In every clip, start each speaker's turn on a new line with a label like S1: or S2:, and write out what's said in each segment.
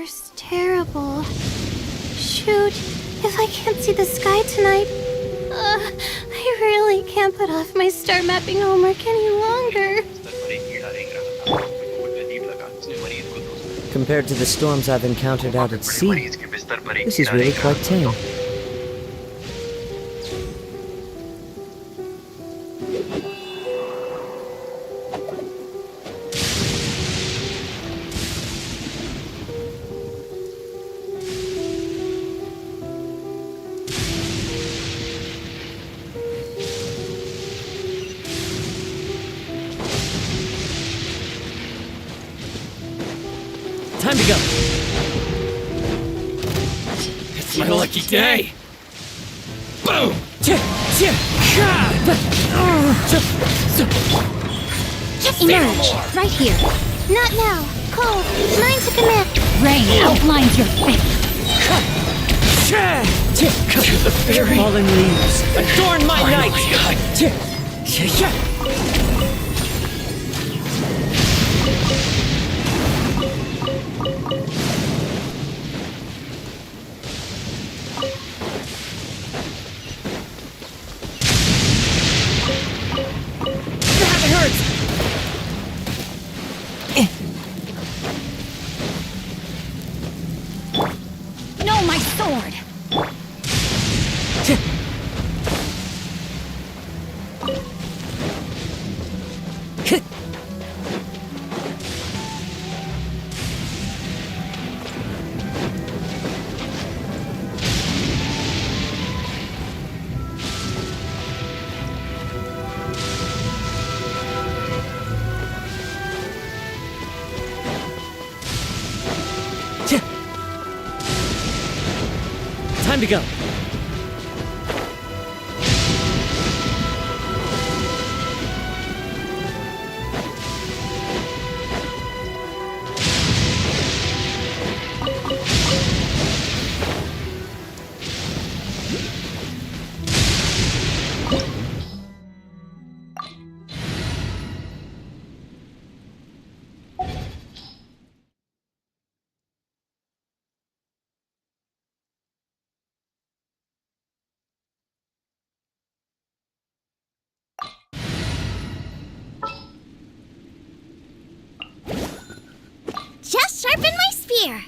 S1: weather's terrible. Shoot, if I can't see the sky tonight, I really can't put off my star mapping homework any longer.
S2: Compared to the storms I've encountered out at sea, this is really quite tame. Time to go.
S3: It's my lucky day. Boom!
S1: Emerge, right here. Not now. Cold, mine to connect.
S4: Rain outlines your fate.
S3: To the fairy.
S2: Fallen leaves, adorn my night. That hurts.
S4: No, my sword!
S2: Time to go.
S1: Just sharpen my spear.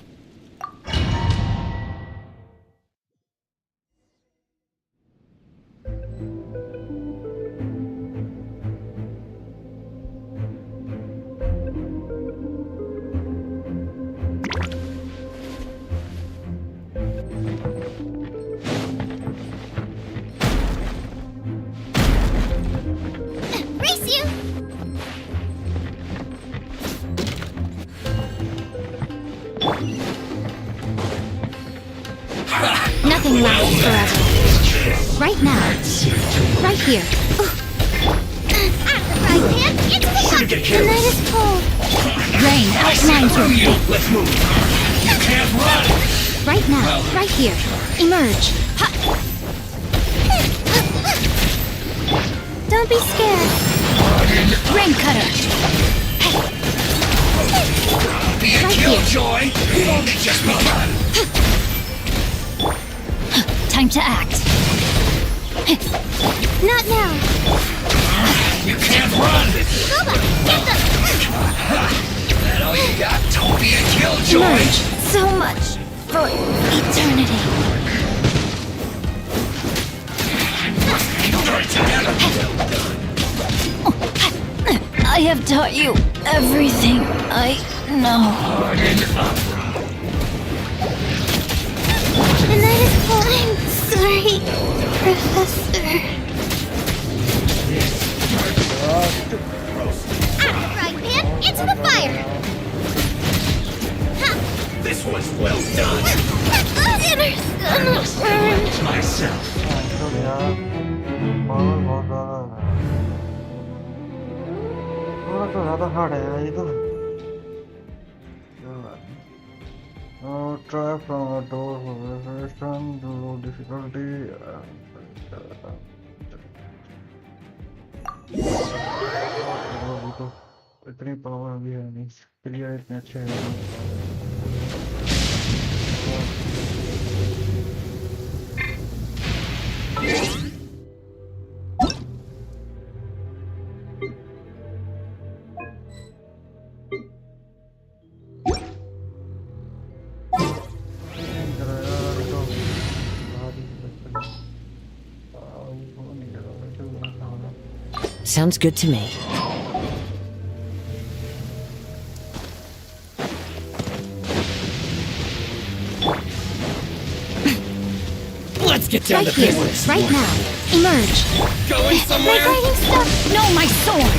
S1: Race you! Nothing lasts forever. Right now. Right here. Out the frying pan, into the pot! The night is cold.
S4: Rain outlines your fate.
S3: Let's move. You can't run.
S1: Right now. Right here. Emerge. Don't be scared.
S4: Rain cutter.
S3: Be a
S1: Right
S3: killjoy. It only just begun.
S4: Time to act.
S1: Not now.
S3: You can't run.
S1: Boba, get them!
S3: That all you got? Don't be a killjoy.
S1: Emerge. So much for eternity.
S4: I have taught you everything I know.
S1: The night is cold. I'm sorry, Professor. Out of the frying pan, into the fire!
S3: This was well done.
S1: Dinner's gonna burn.
S3: Myself.
S5: थोड़ा तो ज़्यादा hard है यार ये तो try from a door for restoration to low difficulty इतनी power भी है नहीं, प्लेयर इतने अच्छे हैं। जरा यार तो भारी लगता है। वो नहीं लगा मुझे, वो खाना।
S2: Sounds good to me.
S3: Let's get down
S4: Right
S3: to
S4: here,
S3: business.
S4: right now. Emerge.
S3: Going
S4: My
S3: somewhere?
S4: guiding stuff. No, my sword.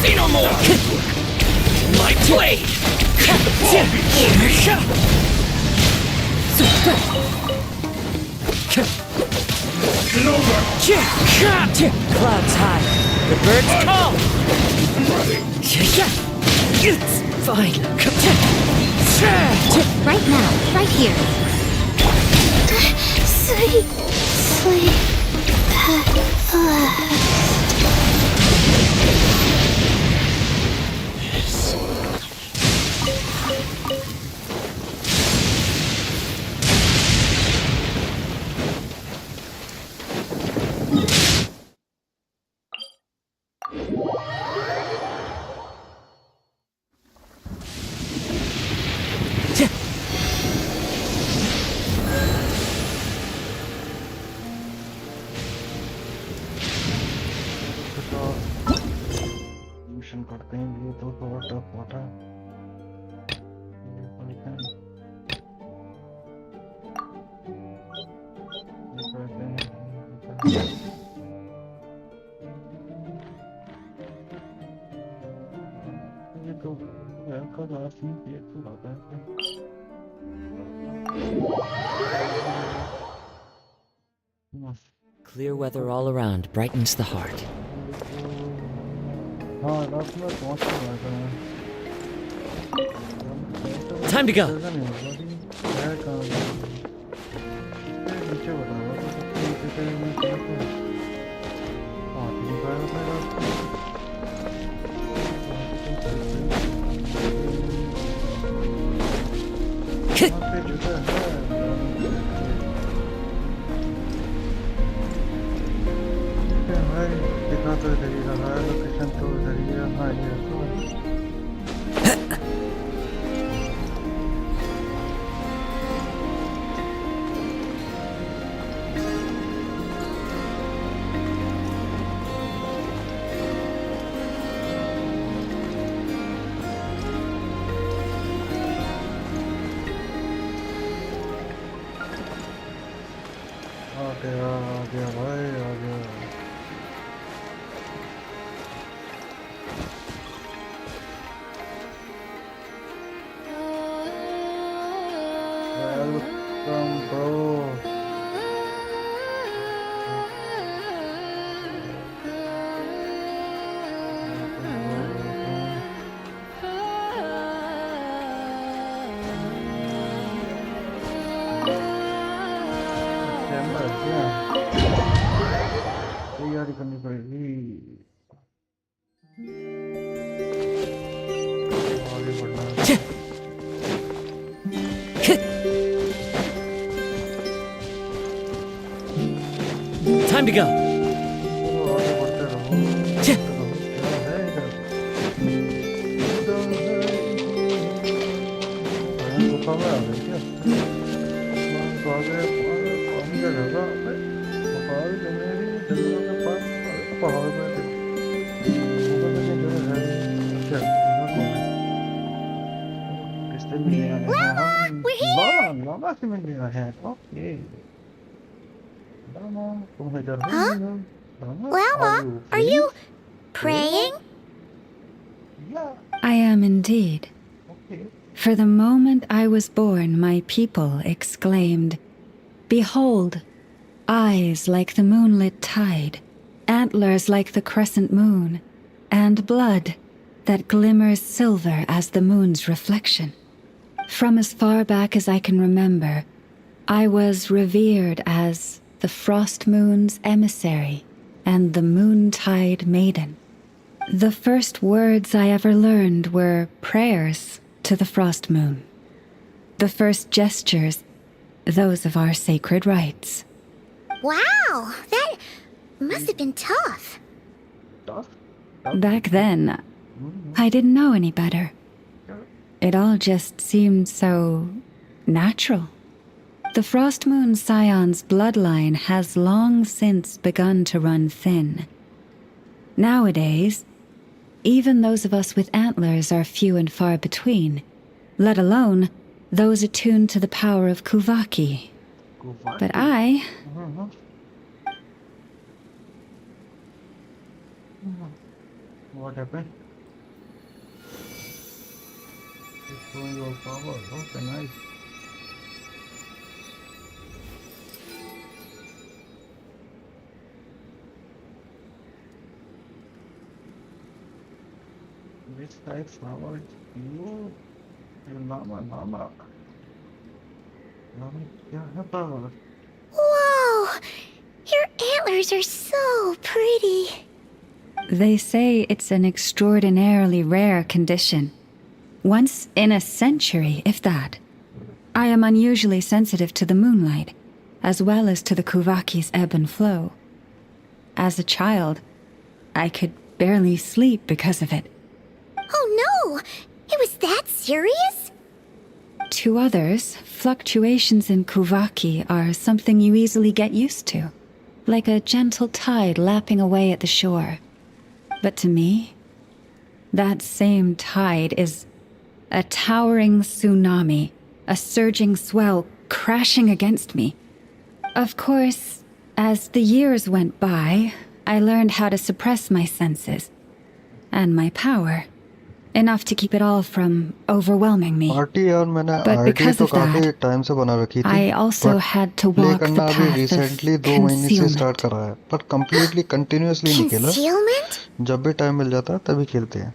S3: See no more. My blade. Get over.
S2: Clouds high. The birds call. It's fine.
S4: Right now, right here.
S1: Sleep, sleep at last.
S5: Mission करते हैं, ये तो थोड़ा tough होता है। ये करते हैं, ये करते हैं, ये करते हैं। ये तो का लास्ट में ये तो आता है। मस्त।
S2: Clear weather all around brightens the heart.
S5: हाँ लास्ट में पहुंच गया है।
S2: Time to go.
S5: क्या काम है? नीचे बताओ तो नीचे से मैं क्या करूं? हाँ ठीक है मेरा पे जुटा है। भाई दिखा तो इधर ही रहा है, लोकेशन तो इधर ही है। हाँ ये तो आ गया भाई आ गया। Welcome bro. तैयारी करनी पड़ेगी, आगे बढ़ना है।
S2: Time to go.
S5: आगे बढ़ते रहो। क्या है इधर? गुफा में आ गए क्या? तो आगे पानी का जगह है, पहाड़ जंगल जंगलों के पास पहाड़ में थे। ऊपर में जगह है क्या? किससे मिलने आए हैं हम? लामा से मिलने आए हैं। ओके लामा, तुम इधर हो? Lama,
S1: Lama, are you praying?
S5: Yeah,
S6: I am indeed.
S5: okay.
S6: For the moment I was born, my people exclaimed, "Behold, eyes like the moonlit tide, antlers like the crescent moon, and blood that glimmers silver as the moon's reflection." From as far back as I can remember, I was revered as the frost moon's emissary, and the Moontide Maiden. The first words I ever learned were prayers to the frost moon. The first gestures, those of our sacred rites.
S1: Wow, that must have been tough.
S5: Tough?
S6: Back then, I didn't know any better. It all just seemed so natural. The Frost Moon Scion's bloodline has long since begun to run thin. Nowadays, even those of us with antlers are few and far between, let alone those attuned to the power of Kuvaki. But I...
S5: What happened? It's showing your power. Okay, nice. Which type flower is you? Lama. Lama, क्या है power?
S1: Whoa! Your antlers are so pretty.
S6: They say it's an extraordinarily rare condition. Once in a century, if that. I am unusually sensitive to the moonlight, as well as to the Kuvaki's ebb and flow. As a child, I could barely sleep because of it.
S1: Oh no! It was that serious?
S6: To others, fluctuations in Kuvaki are something you easily get used to, like a gentle tide lapping away at the shore. But to me, that same tide is a towering tsunami, a surging swell crashing against me. Of course, as the years went by, I learned how to suppress my senses and my power, enough to keep it all from overwhelming me.
S5: RT यार मैंने
S6: But
S5: RT
S6: because
S5: तो
S6: of
S5: काफी
S6: that,
S5: time से बना रखी थी
S6: I also
S5: but
S6: had to
S5: play
S6: walk the
S5: करना अभी
S6: path of
S5: रिसेंटली 2 महीने से स्टार्ट
S6: concealment.
S5: करा है पर कंप्लीटली कंटिन्यूअसली नहीं खेला
S1: Concealment?
S5: जब भी टाइम मिल जाता है तभी खेलते हैं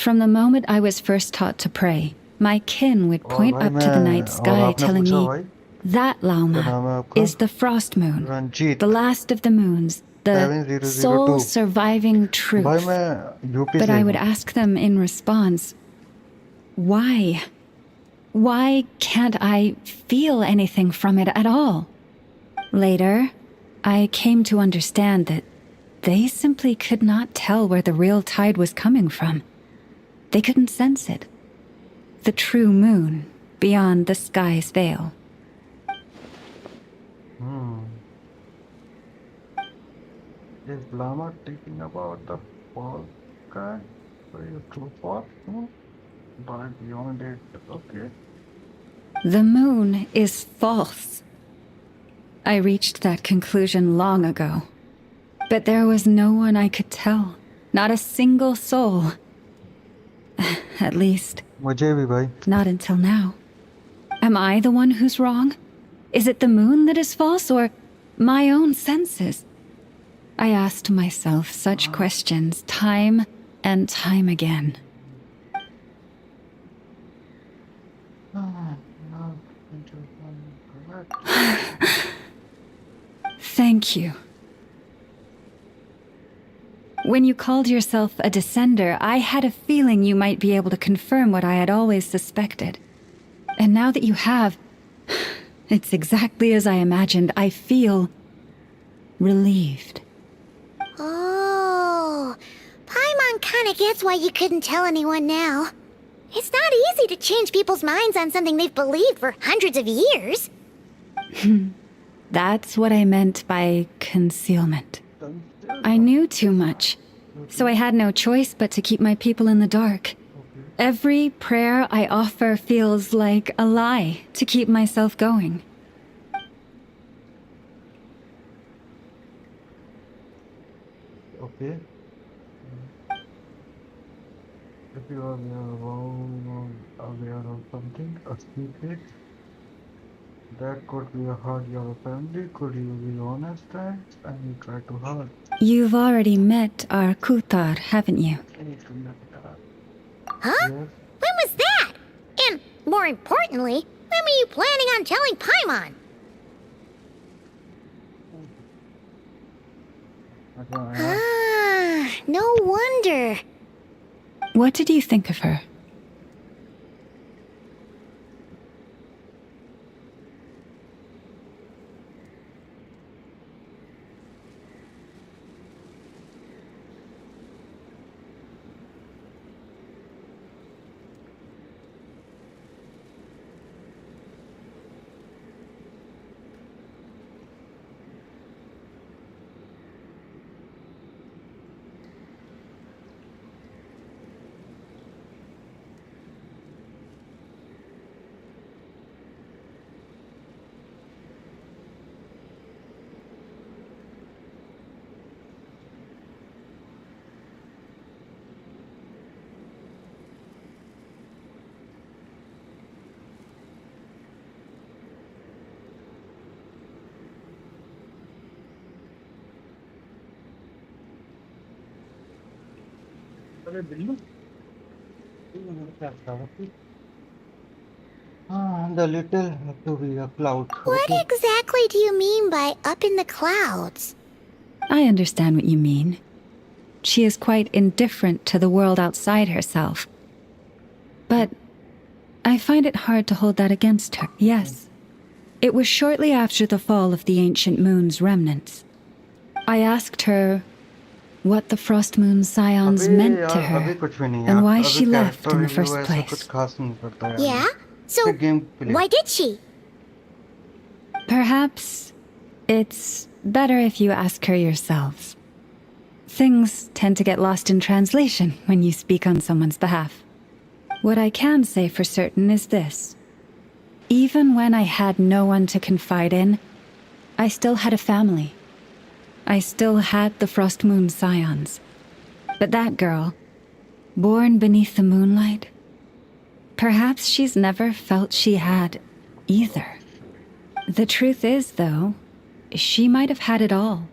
S6: From the moment I was first taught to pray, my kin would
S5: और
S6: point
S5: भाई
S6: up to the night
S5: मैं और
S6: sky
S5: आपने
S6: telling
S5: पूछा
S6: me,
S5: भाई
S6: that
S5: क्या नाम है
S6: Lauma
S5: आपका
S6: is the frost moon,
S5: Ranjit
S6: the last of the moons, the
S5: 7002
S6: sole surviving
S5: भाई
S6: truth.
S5: मैं यूपी
S6: But
S5: से
S6: I
S5: हूँ
S6: would ask them in response, why? Why can't I feel anything from it at all? Later, I came to understand that they simply could not tell where the real tide was coming from. They couldn't sense it. The true moon beyond the sky's veil.
S5: Is Lama taking about the fall guy? So you true fall? But beyond it, okay.
S6: The moon is false. I reached that conclusion long ago. But there was no one I could tell. Not a single soul. At least,
S5: मुझे भी भाई
S6: not until now. Am I the one who's wrong? Is it the moon that is false, or my own senses? I asked myself such questions time and time again. Thank you. When you called yourself a descender, I had a feeling you might be able to confirm what I had always suspected. And now that you have, it's exactly as I imagined. I feel relieved.
S1: Oh, Paimon kinda gets why you couldn't tell anyone now. It's not easy to change people's minds on something they've believed for hundreds of years.
S6: That's what I meant by concealment. I knew too much, so I had no choice but to keep my people in the dark. Every prayer I offer feels like a lie to keep myself going.
S5: Okay. If you are aware of something, a secret, that could be hurt your family, could you be honest and you try to hurt?
S6: You've already met our Kutar, haven't you?
S1: Huh?
S5: Yes.
S1: When was that? And, more importantly, when were you planning on telling Paimon?
S5: अच्छा यार
S4: Ah, no wonder.
S6: What did you think of her?
S5: अरे बिल्लू क्या था हाँ the little have to be a cloud
S4: What
S5: okay
S4: exactly do you mean by up in the clouds?
S6: I understand what you mean. She is quite indifferent to the world outside herself. But I find it hard to hold that against her. Yes, it was shortly after the fall of the ancient moon's remnants. I asked her what the Frost Moon Scions
S5: अभी
S6: meant to
S5: यार अभी
S6: her
S5: कुछ भी नहीं
S6: and
S5: यार
S6: why
S5: अभी
S6: she left
S5: character
S6: in the
S5: review
S6: first
S5: ऐसा कुछ
S6: place.
S5: खास नहीं करता यार
S4: Yeah?
S5: ये
S4: So,
S5: game play
S4: why did she?
S6: Perhaps it's better if you ask her yourselves. Things tend to get lost in translation when you speak on someone's behalf. What I can say for certain is this. Even when I had no one to confide in, I still had a family. I still had the Frost Moon Scions. But that girl, born beneath the moonlight, perhaps she's never felt she had either. The truth is, though, she might have had it all.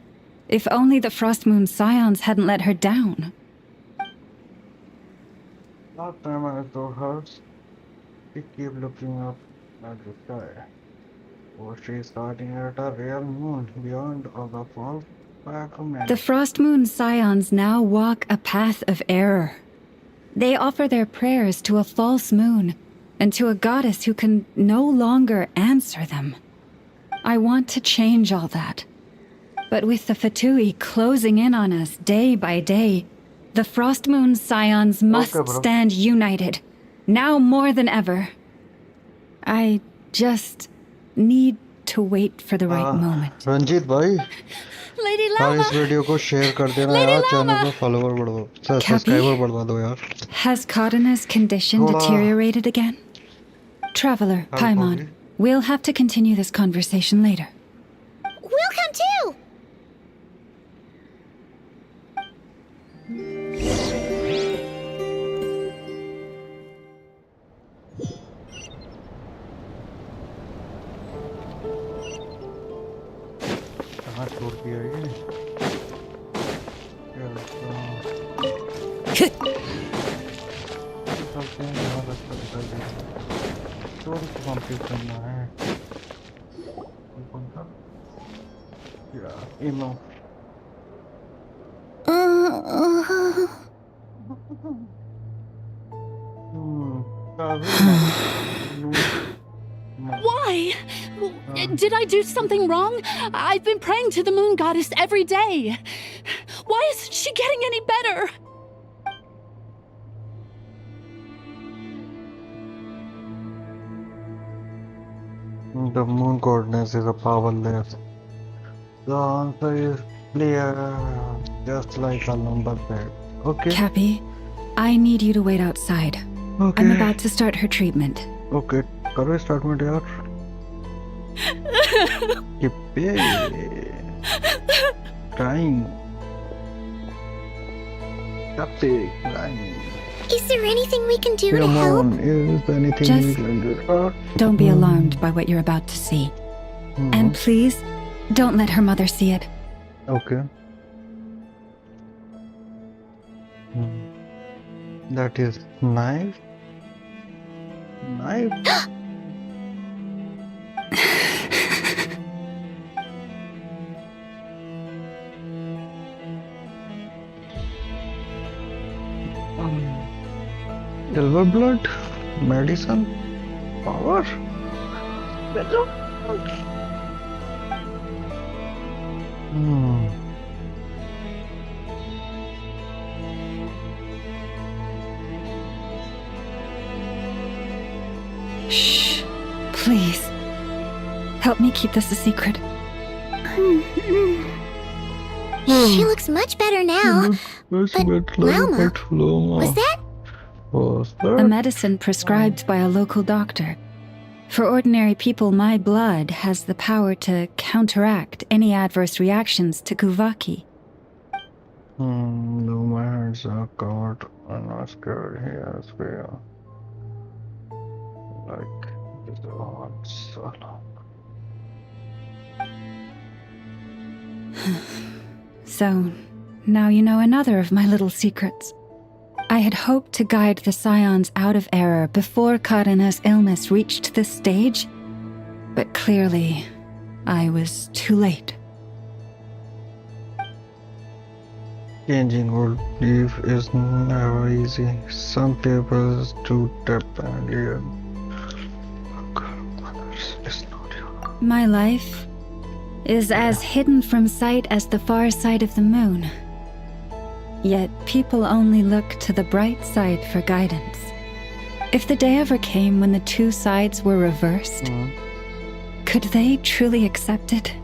S6: If only the Frost Moon Scions hadn't let her down.
S5: last time I saw her she keep looking up at the sky or she's starting at a real moon beyond all the falls back from
S6: The Frost Moon Scions now walk a path of error. They offer their prayers to a false moon and to a goddess who can no longer answer them. I want to change all that. But with the Fatui closing in on us day by day, the Frost Moon Scions must
S5: Okay, bro.
S6: stand united, now more than ever. I just need to wait for the right moment.
S5: Ranjit भाई
S1: Lady
S5: यार
S1: Lama!
S5: इस video को share कर देना
S1: Lady
S5: यार channel
S1: Lama!
S5: पे follower बढ़ाओ
S6: Cappy?
S5: Subscriber बढ़वा दो यार
S6: Has Kadana's condition
S5: Hola.
S6: deteriorated again? Traveler,
S5: Help
S6: Paimon,
S5: hogi.
S6: we'll have to continue this conversation later.
S4: We'll come too!
S5: कहाँ छोड़ दिया ये चलते हैं यहाँ रास्ता दिखाई दे रहा है स्टोरी को कंप्लीट करना है ये कौन था या इमो
S1: Why? Did I do something wrong? I've been praying to the moon goddess every day. Why isn't she getting any better?
S5: The moon goddess is a powerless. The answer is clear, just like a number pad. Okay.
S6: Cappy, I need you to wait outside.
S5: Okay.
S6: I'm about to start her treatment.
S5: Okay. करो स्टार्टमेंट यार किप्पे crying किप्पे crying
S4: Is there anything we can do to
S5: come
S4: help?
S5: on is there anything
S6: Just
S5: we can do
S6: Don't be alarmed by what you're about to see. And please, don't let her mother see it.
S5: okay that is knife Silver blood, medicine, power. Hmm.
S6: Shh. Please. Help me keep this a secret.
S4: She looks much better now.
S5: But
S4: Llama,
S5: Was
S4: was that?
S5: Was
S6: A
S5: that?
S6: medicine prescribed by a local doctor. For ordinary people, my blood has the power to counteract any adverse reactions to Kuvaki.
S5: No, my hands are covered. I'm not scared. Yes, we are. Like, this is hard so long.
S6: So, now you know another of my little secrets. I had hoped to guide the Scions out of error before Karina's illness reached this stage, but clearly, I was too late.
S5: Changing old leaf is never easy. Some papers do tap and here. Others is not you.
S6: My life is as hidden from sight as the far side of the moon. Yet people only look to the bright side for guidance. If the day ever came when the two sides were reversed, could they truly accept it?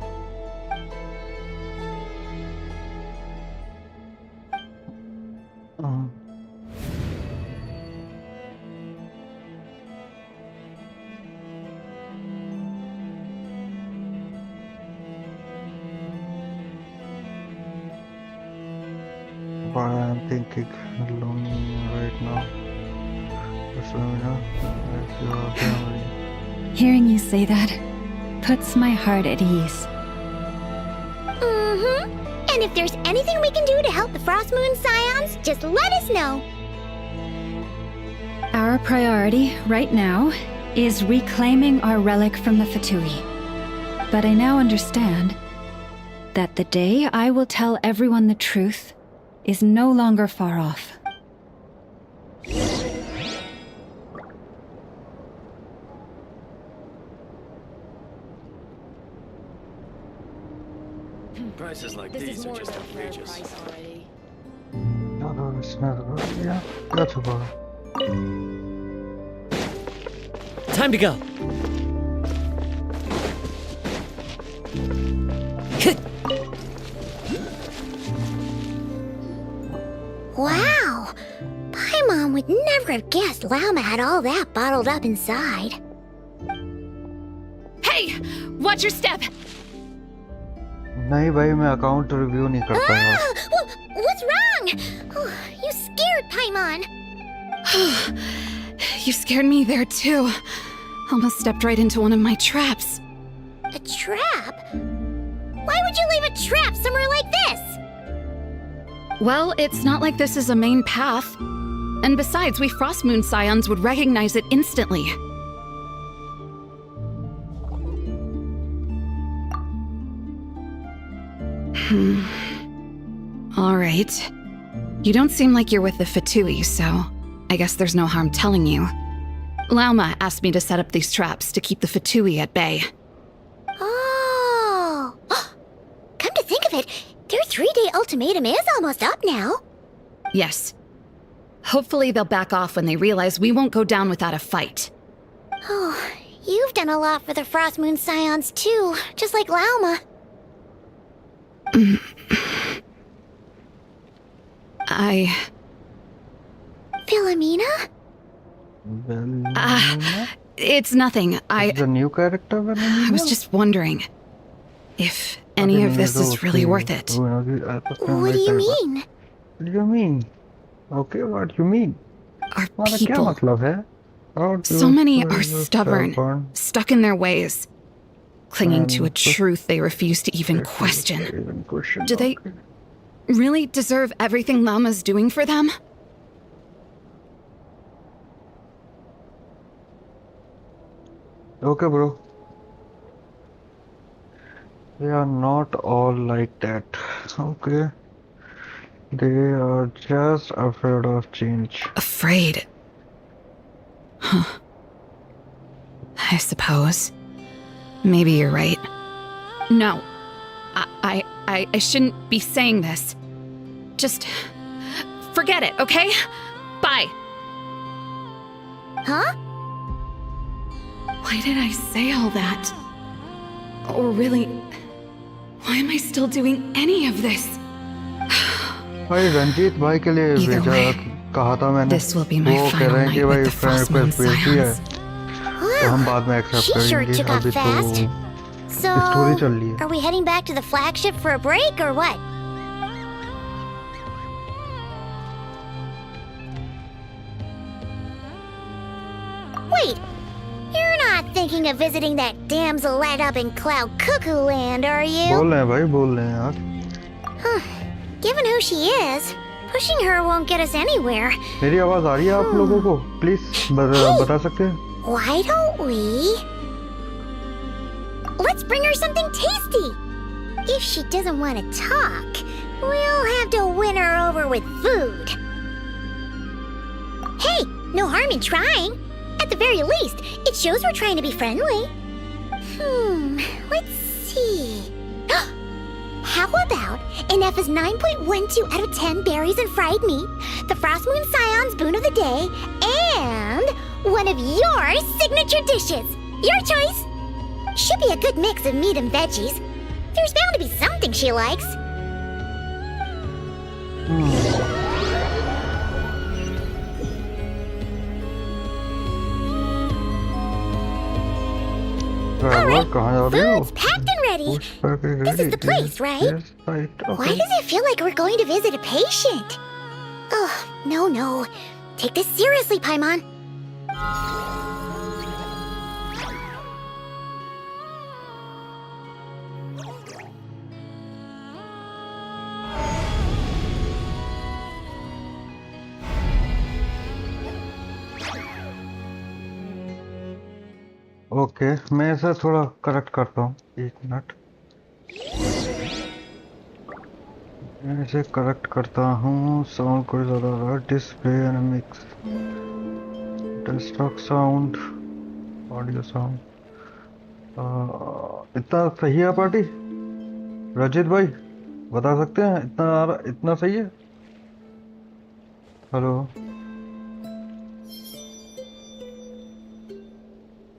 S5: But I'm thinking lonely right now. Just let me know if you're family.
S6: Hearing you say that puts my heart at ease.
S4: And if there's anything we can do to help the Frost Moon Scions, just let us know.
S6: Our priority right now is reclaiming our relic from the Fatui. But I now understand that the day I will tell everyone the truth is no longer far off.
S3: Prices like these are just outrageous.
S5: No, it's not good. Yeah, that's about it.
S2: Time to go.
S4: Wow! Paimon would never have guessed Llama had all that bottled up inside.
S1: Hey! Watch your step!
S5: नहीं भाई मैं account review नहीं कर पाऊंगा.
S4: What's wrong? Oh, you scared Paimon.
S1: You scared me there too. Almost stepped right into one of my traps.
S4: A trap? Why would you leave a trap somewhere like this?
S1: Well, it's not like this is a main path. And besides, we Frost Moon Scions would recognize it instantly. Alright. You don't seem like you're with the Fatui, so I guess there's no harm telling you. Lauma asked me to set up these traps to keep the Fatui at bay.
S4: Oh! Come to think of it, their 3-day ultimatum is almost up now.
S1: Yes. Hopefully they'll back off when they realize we won't go down without a fight.
S4: Oh, you've done a lot for the Frost Moon Scions too, just like Lauma. Philomena?
S1: It's nothing.
S5: The new character
S1: I was just wondering if any of this is really worth it.
S4: What do you mean?
S5: What do you mean? Okay, what do you mean?
S1: Our
S5: क्या
S1: people.
S5: मतलब है?
S1: So many are stubborn, stuck in their ways, clinging to a truth they refuse to even question. Do they really deserve everything Lama's doing for them?
S5: Okay, bro. They are not all like that. Okay. They are just afraid of change.
S1: Afraid? Huh. I suppose. Maybe you're right. No. I shouldn't be saying this. Just forget it, okay? Bye.
S4: Huh?
S1: Why did I say all that? Or really, why am I still doing any of this?
S5: भाई रंजीत भाई के लिए
S1: Either
S5: भेजा
S1: way,
S5: कहा था मैंने
S1: this will be my
S5: वो कह
S1: final
S5: रहे हैं कि
S1: night
S5: भाई
S1: with the
S5: friend
S1: Frost Moon
S5: request भेज दी है
S1: Scions.
S5: तो हम बाद में एक्सेप्ट
S4: She sure
S5: करेंगे
S4: took off
S5: अभी तो
S4: fast. So,
S5: स्टोरी चल रही है
S4: are we heading back to the flagship for a break or what? Wait, you're not thinking of visiting that damsel led up in Cloud Cuckoo Land, are you?
S5: बोल रहे हैं भाई बोल रहे हैं यार
S4: Given who she is, pushing her won't get us anywhere.
S5: मेरी आवाज आ रही है आप लोगों को प्लीज बता सकते हैं
S4: Why don't we? Let's bring her something tasty. If she doesn't want to talk, we'll have to win her over with food. Hey, no harm in trying. At the very least, it shows we're trying to be friendly. Let's see. How about Inef's 9.12 out of 10 berries and fried meat, the Frost Moon Scion's boon of the day, and one of your signature dishes. Your choice. Should be a good mix of meat and veggies. There's bound to be something she likes.
S5: Alright, कहाँ जा रही हो
S4: Food's packed and ready. This is the place, right?
S5: Yes, right.
S4: Why
S5: Okay.
S4: does it feel like we're going to visit a patient? Oh, no. Take this seriously, Paimon.
S5: Okay मैं इसे थोड़ा correct करता हूँ एक minute मैं इसे correct करता हूँ साउंड को ज़्यादा आ रहा है display and mix desktop sound audio sound इतना सही है पार्टी रजित भाई बता सकते हैं इतना सही है हेलो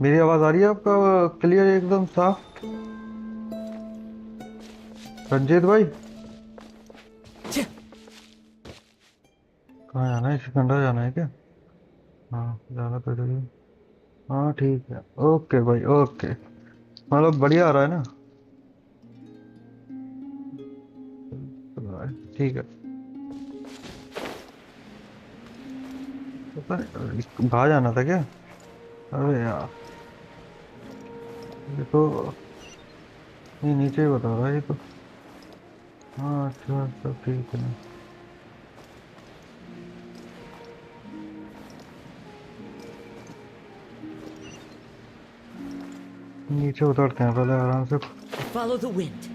S5: मेरी आवाज आ रही है आपका क्लियर एकदम साफ रंजीत भाई कहाँ जाना है सिकंदर जाना है क्या हाँ जाना तो जरूर हाँ ठीक है ओके भाई ओके मतलब बढ़िया आ रहा है ना ठीक है बाहर जाना था क्या अरे यार ये तो ये नीचे ही बता रहा है ये तो हाँ अच्छा सब ठीक है नीचे उतरते हैं पहले आराम से
S2: Follow the wind.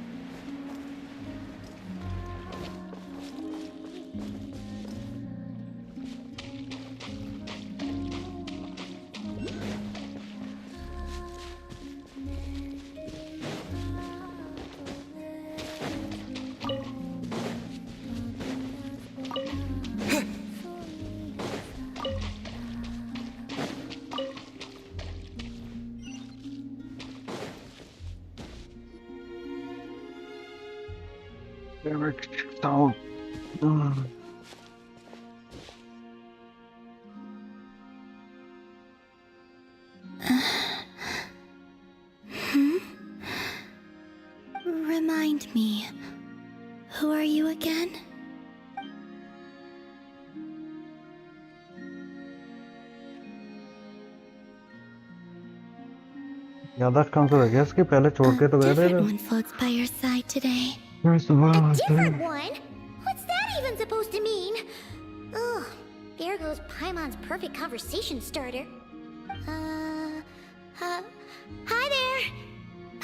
S5: Damn it, sound.
S4: Remind me, who are you again?
S5: याददाश्त कम से रह गया इसके पहले छोड़ के तो गए थे
S4: Different one floats by your side today.
S5: First of all,
S4: A different one? What's that even supposed to mean? Ugh, there goes Paimon's perfect conversation starter. Hi there.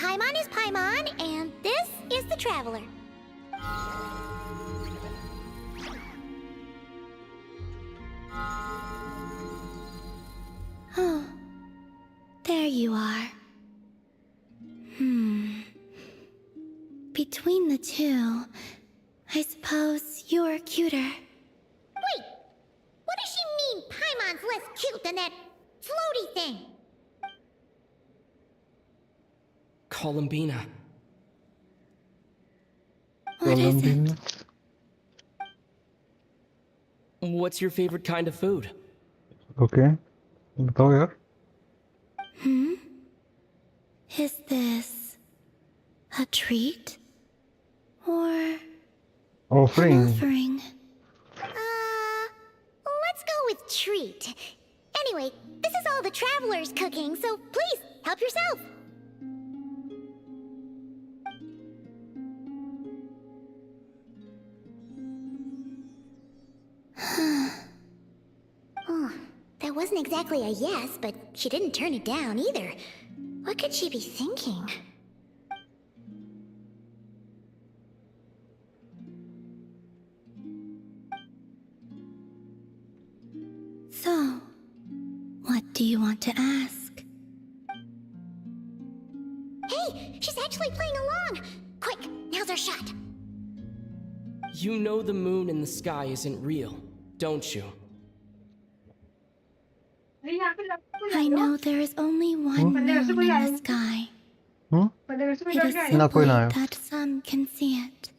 S4: Paimon is Paimon, and this is the Traveler. Oh, there you are. Between the two, I suppose you're cuter. Wait! What does she mean Paimon's less cute than that floaty thing?
S3: Columbina.
S4: What is it?
S5: Columbine.
S3: What's your favorite kind of food?
S5: Okay. बताओ यार.
S4: Is this a treat? Or an
S5: Offering.
S4: offering? Let's go with treat. Anyway, this is all the traveler's cooking, so please, help yourself. Oh, that wasn't exactly a yes, but she didn't turn it down either. What could she be thinking? So, what do you want to ask? Hey, she's actually playing along! Quick, now's our shot.
S3: You know the moon in the sky isn't real, don't you?
S4: I know there is only one moon in the sky.
S5: Hmm?
S4: It is
S5: Na koi
S4: simply
S5: na aaya.
S4: that some can see it,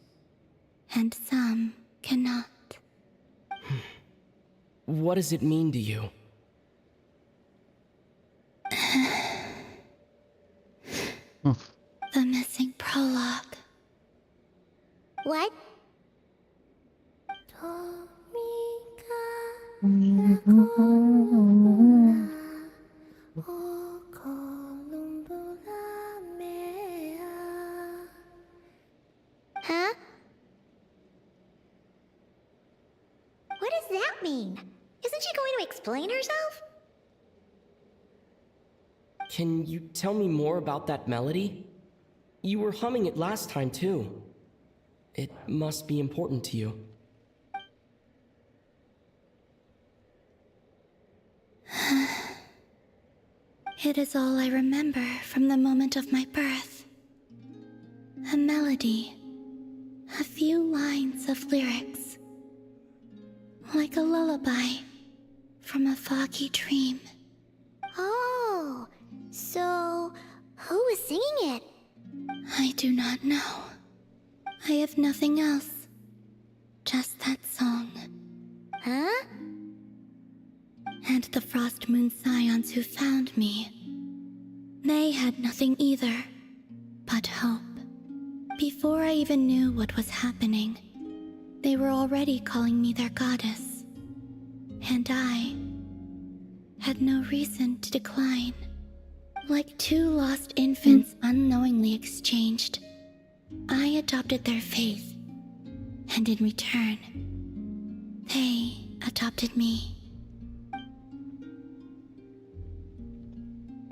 S4: and some cannot.
S3: What does it mean to you?
S4: The missing prologue. What? Huh? What does that mean? Isn't she going to explain herself?
S3: Can you tell me more about that melody? You were humming it last time, too. It must be important to you.
S4: It is all I remember from the moment of my birth. A melody. A few lines of lyrics. Like a lullaby from a foggy dream. Oh, so who was singing it? I do not know. I have nothing else. Just that song. Huh? And the Frost Moon Scions who found me. They had nothing either, but hope. Before I even knew what was happening, they were already calling me their goddess. And I had no reason to decline. Like two lost infants unknowingly exchanged, I adopted their faith. And in return, they adopted me.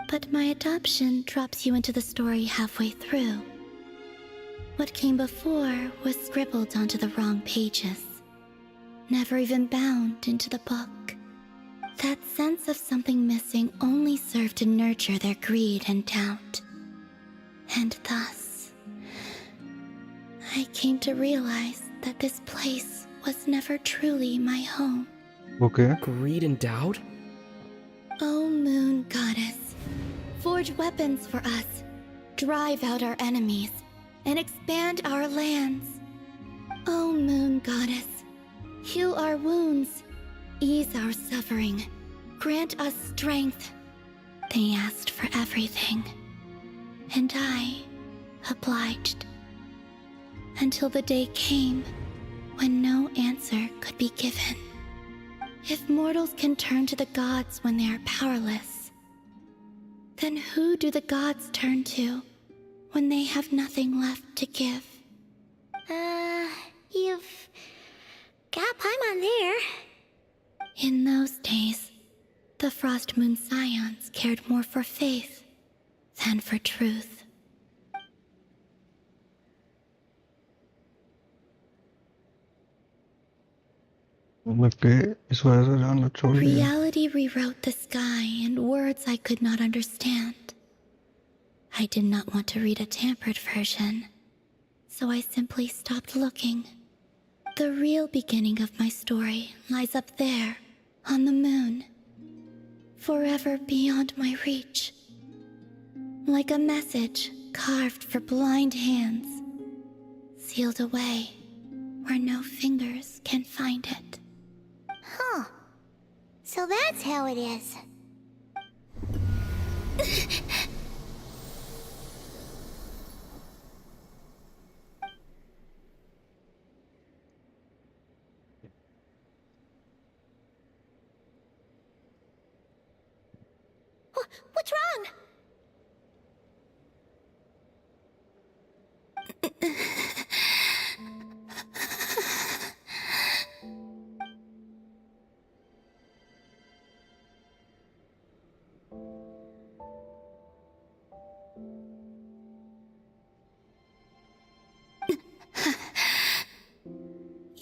S4: But my adoption drops you into the story halfway through. What came before was scribbled onto the wrong pages, never even bound into the book. That sense of something missing only served to nurture their greed and doubt. And thus, I came to realize that this place was never truly my home.
S5: Okay.
S3: Greed and doubt?
S4: O Moon Goddess, forge weapons for us, drive out our enemies, and expand our lands. O Moon Goddess, heal our wounds, ease our suffering, grant us strength. They asked for everything, and I obliged. Until the day came when no answer could be given. If mortals can turn to the gods when they are powerless, then who do the gods turn to when they have nothing left to give? You've got Paimon there. In those days, the Frost Moon Scions cared more for faith than for truth.
S5: मैं इस वजह से जानना छोड़ दिया।
S4: Reality rewrote the sky in words I could not understand. I did not want to read a tampered version, so I simply stopped looking. The real beginning of my story lies up there, on the moon, forever beyond my reach. Like a message carved for blind hands, sealed away where no fingers can find it. Huh. So that's how it is. What's wrong?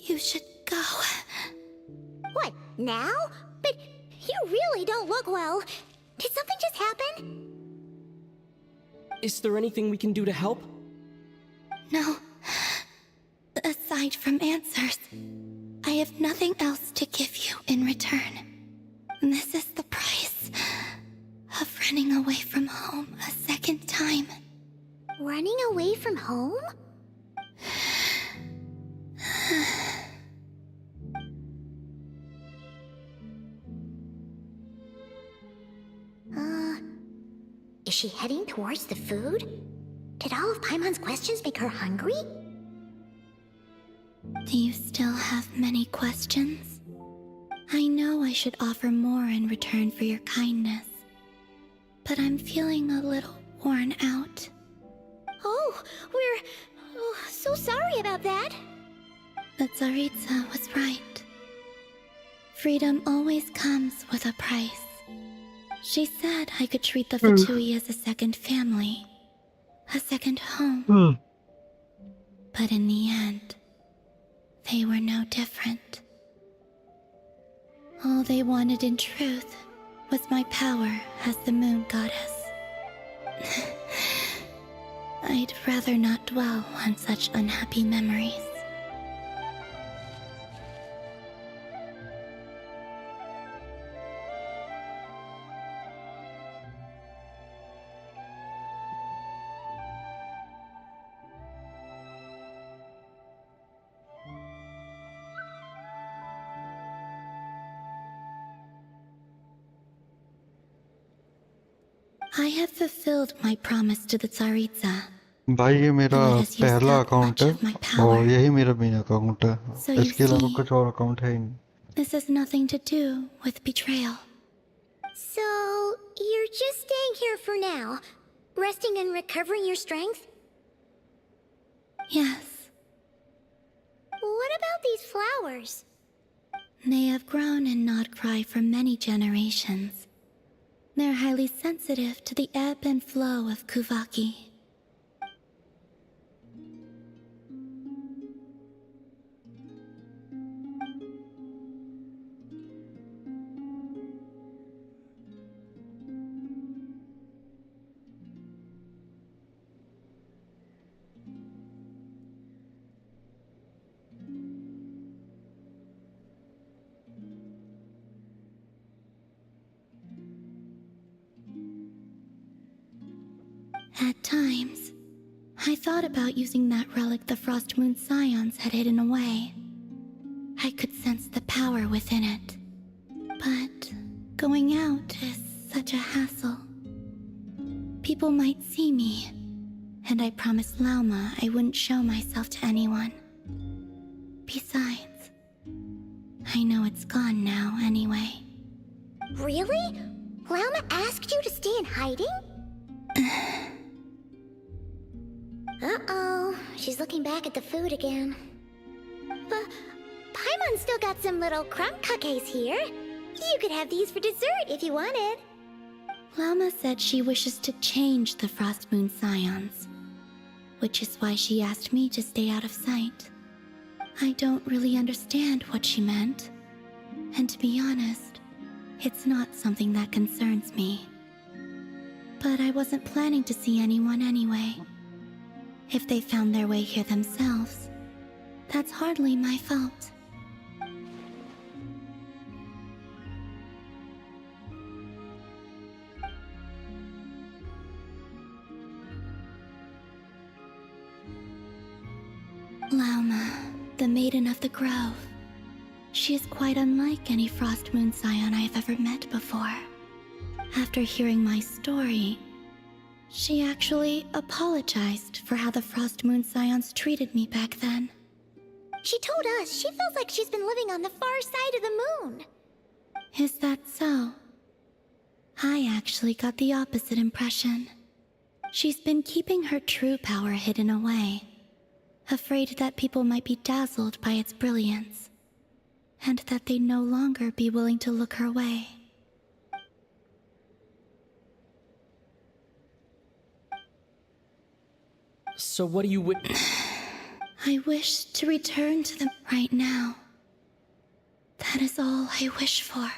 S4: You should go. What, now? But you really don't look well. Did something just happen?
S3: Is there anything we can do to help?
S4: No. Aside from answers, I have nothing else to give you in return. This is the price of running away from home a second time. Running away from home? Is she heading towards the food? Did all of Paimon's questions make her hungry? Do you still have many questions? I know I should offer more in return for your kindness, but I'm feeling a little worn out. Oh, we're so sorry about that. But Tsaritsa was right. Freedom always comes with a price. She said I could treat the Fatui as a second family, a second home. But in the end, they were no different. All they wanted in truth was my power as the moon goddess. I'd rather not dwell on such unhappy memories. I have fulfilled my promise to the Tsaritsa.
S5: भाई ये मेरा
S4: And it has used
S5: पहला
S4: up
S5: account
S4: much
S5: है
S4: of my
S5: और
S4: power.
S5: यही मेरा main account है।
S4: So you
S5: इसके अलावा
S4: see,
S5: कुछ और अकाउंट है ही नहीं।
S4: This has nothing to do with betrayal. So, you're just staying here for now, resting and recovering your strength? Yes. What about these flowers? They have grown in Nod Cry for many generations. They're highly sensitive to the ebb and flow of Kuvaki. At times, I thought about using that relic the Frost Moon Scions had hidden away. I could sense the power within it. But going out is such a hassle. People might see me, and I promised Lauma I wouldn't show myself to anyone. Besides, I know it's gone now anyway. Really? Lauma asked you to stay in hiding? Uh-oh, she's looking back at the food again. But Paimon's still got some little crumb cookies here. You could have these for dessert if you wanted. Lauma said she wishes to change the Frost Moon Scions, which is why she asked me to stay out of sight. I don't really understand what she meant, And to be honest, it's not something that concerns me. But I wasn't planning to see anyone anyway. If they found their way here themselves, that's hardly my fault. Lauma, the Maiden of the Grove. She is quite unlike any Frost Moon Scion I have ever met before. After hearing my story, she actually apologized for how the Frost Moon Scions treated me back then.
S7: She told us she feels like she's been living on the far side of the moon.
S4: Is that so? I actually got the opposite impression. She's been keeping her true power hidden away, afraid that people might be dazzled by its brilliance, and that they'd no longer be willing to look her way.
S3: So what do you
S4: I wish to return to them right now. That is all I wish for.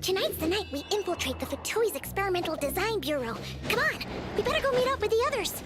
S7: Tonight's the night we infiltrate the Fatoi's Experimental Design Bureau. Come on, we better go meet up with the others.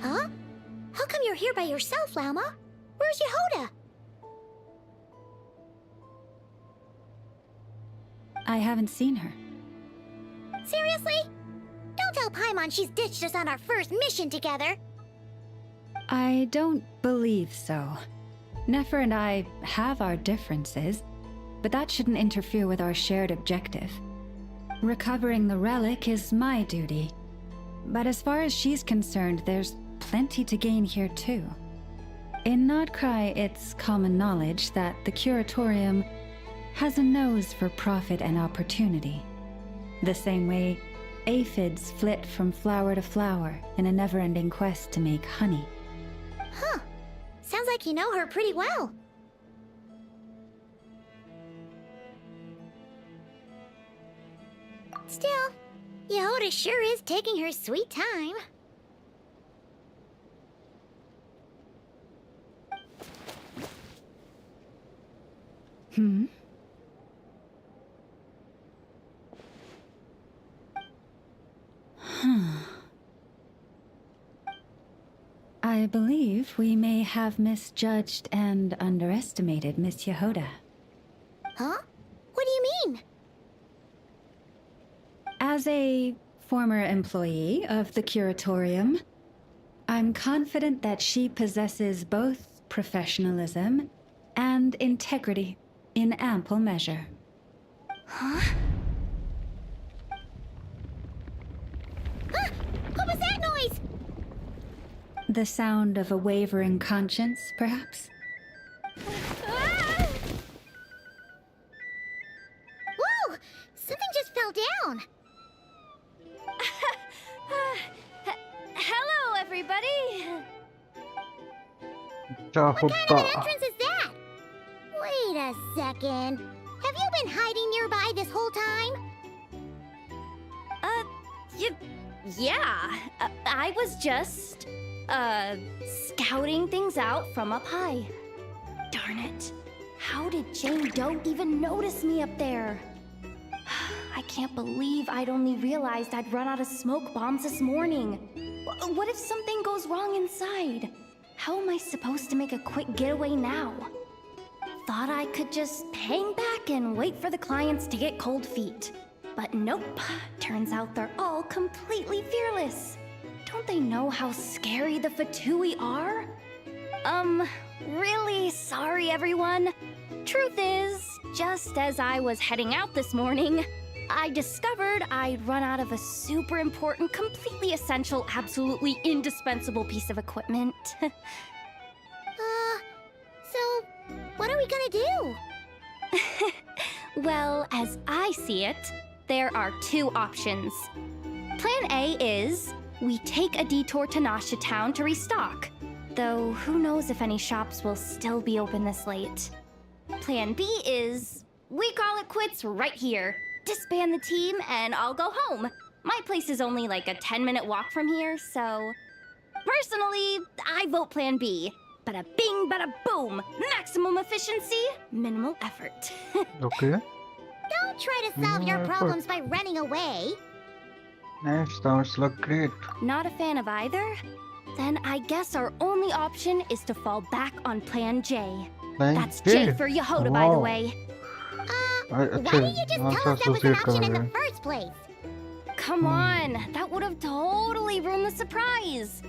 S7: Huh? How come you're here by yourself, Lauma? Where's Yehoda?
S6: I haven't seen her.
S7: Seriously? Don't tell Paimon she's ditched us on our first mission together.
S6: I don't believe so. Nefer and I have our differences, but that shouldn't interfere with our shared objective. Recovering the relic is my duty. But as far as she's concerned, there's plenty to gain here too. In Nodcry, it's common knowledge that the Curatorium has a nose for profit and opportunity. The same way aphids flit from flower to flower in a never-ending quest to make honey.
S7: Huh. Sounds like you know her pretty well. Still, Yehoda sure is taking her sweet time.
S6: Hmm? I believe we may have misjudged and underestimated Miss Yehoda.
S7: Huh? What do you mean?
S6: As a former employee of the Curatorium, I'm confident that she possesses both professionalism and integrity in ample measure.
S7: Huh? Ah! What was that noise?
S6: The sound of a wavering conscience, perhaps?
S7: Ah! Whoa! Something just fell down.
S5: क्या
S7: What kind
S5: होता
S7: of an entrance is that? Wait a second. Have you been hiding nearby this whole time?
S8: Yeah. I was just, scouting things out from up high. Darn it. How did Jane Doe even notice me up there? I can't believe I'd only realized I'd run out of smoke bombs this morning. What if something goes wrong inside? How am I supposed to make a quick getaway now? Thought I could just hang back and wait for the clients to get cold feet. But nope, turns out they're all completely fearless. Don't they know how scary the Fatui are? Really sorry everyone. Truth is, just as I was heading out this morning, I discovered I'd run out of a super important, completely essential, absolutely indispensable piece of equipment.
S7: So, what are we gonna do?
S8: Well, as I see it, there are two options. Plan A is we take a detour to Nasha Town to restock, though who knows if any shops will still be open this late. Plan B is we call it quits right here, disband the team, and I'll go home. My place is only like a 10-minute walk from here, so... Personally, I vote Plan B. Bada bing, bada boom! Maximum efficiency, minimal effort.
S5: Okay.
S7: Don't try to solve your problems by running away.
S5: That sounds like great.
S8: Not a fan of either? Then I guess our only option is to fall back on Plan J. That's J for Yehoda, by the way.
S7: Why didn't you just tell us that was an option in the first place?
S8: Come on, that would have totally ruined the surprise.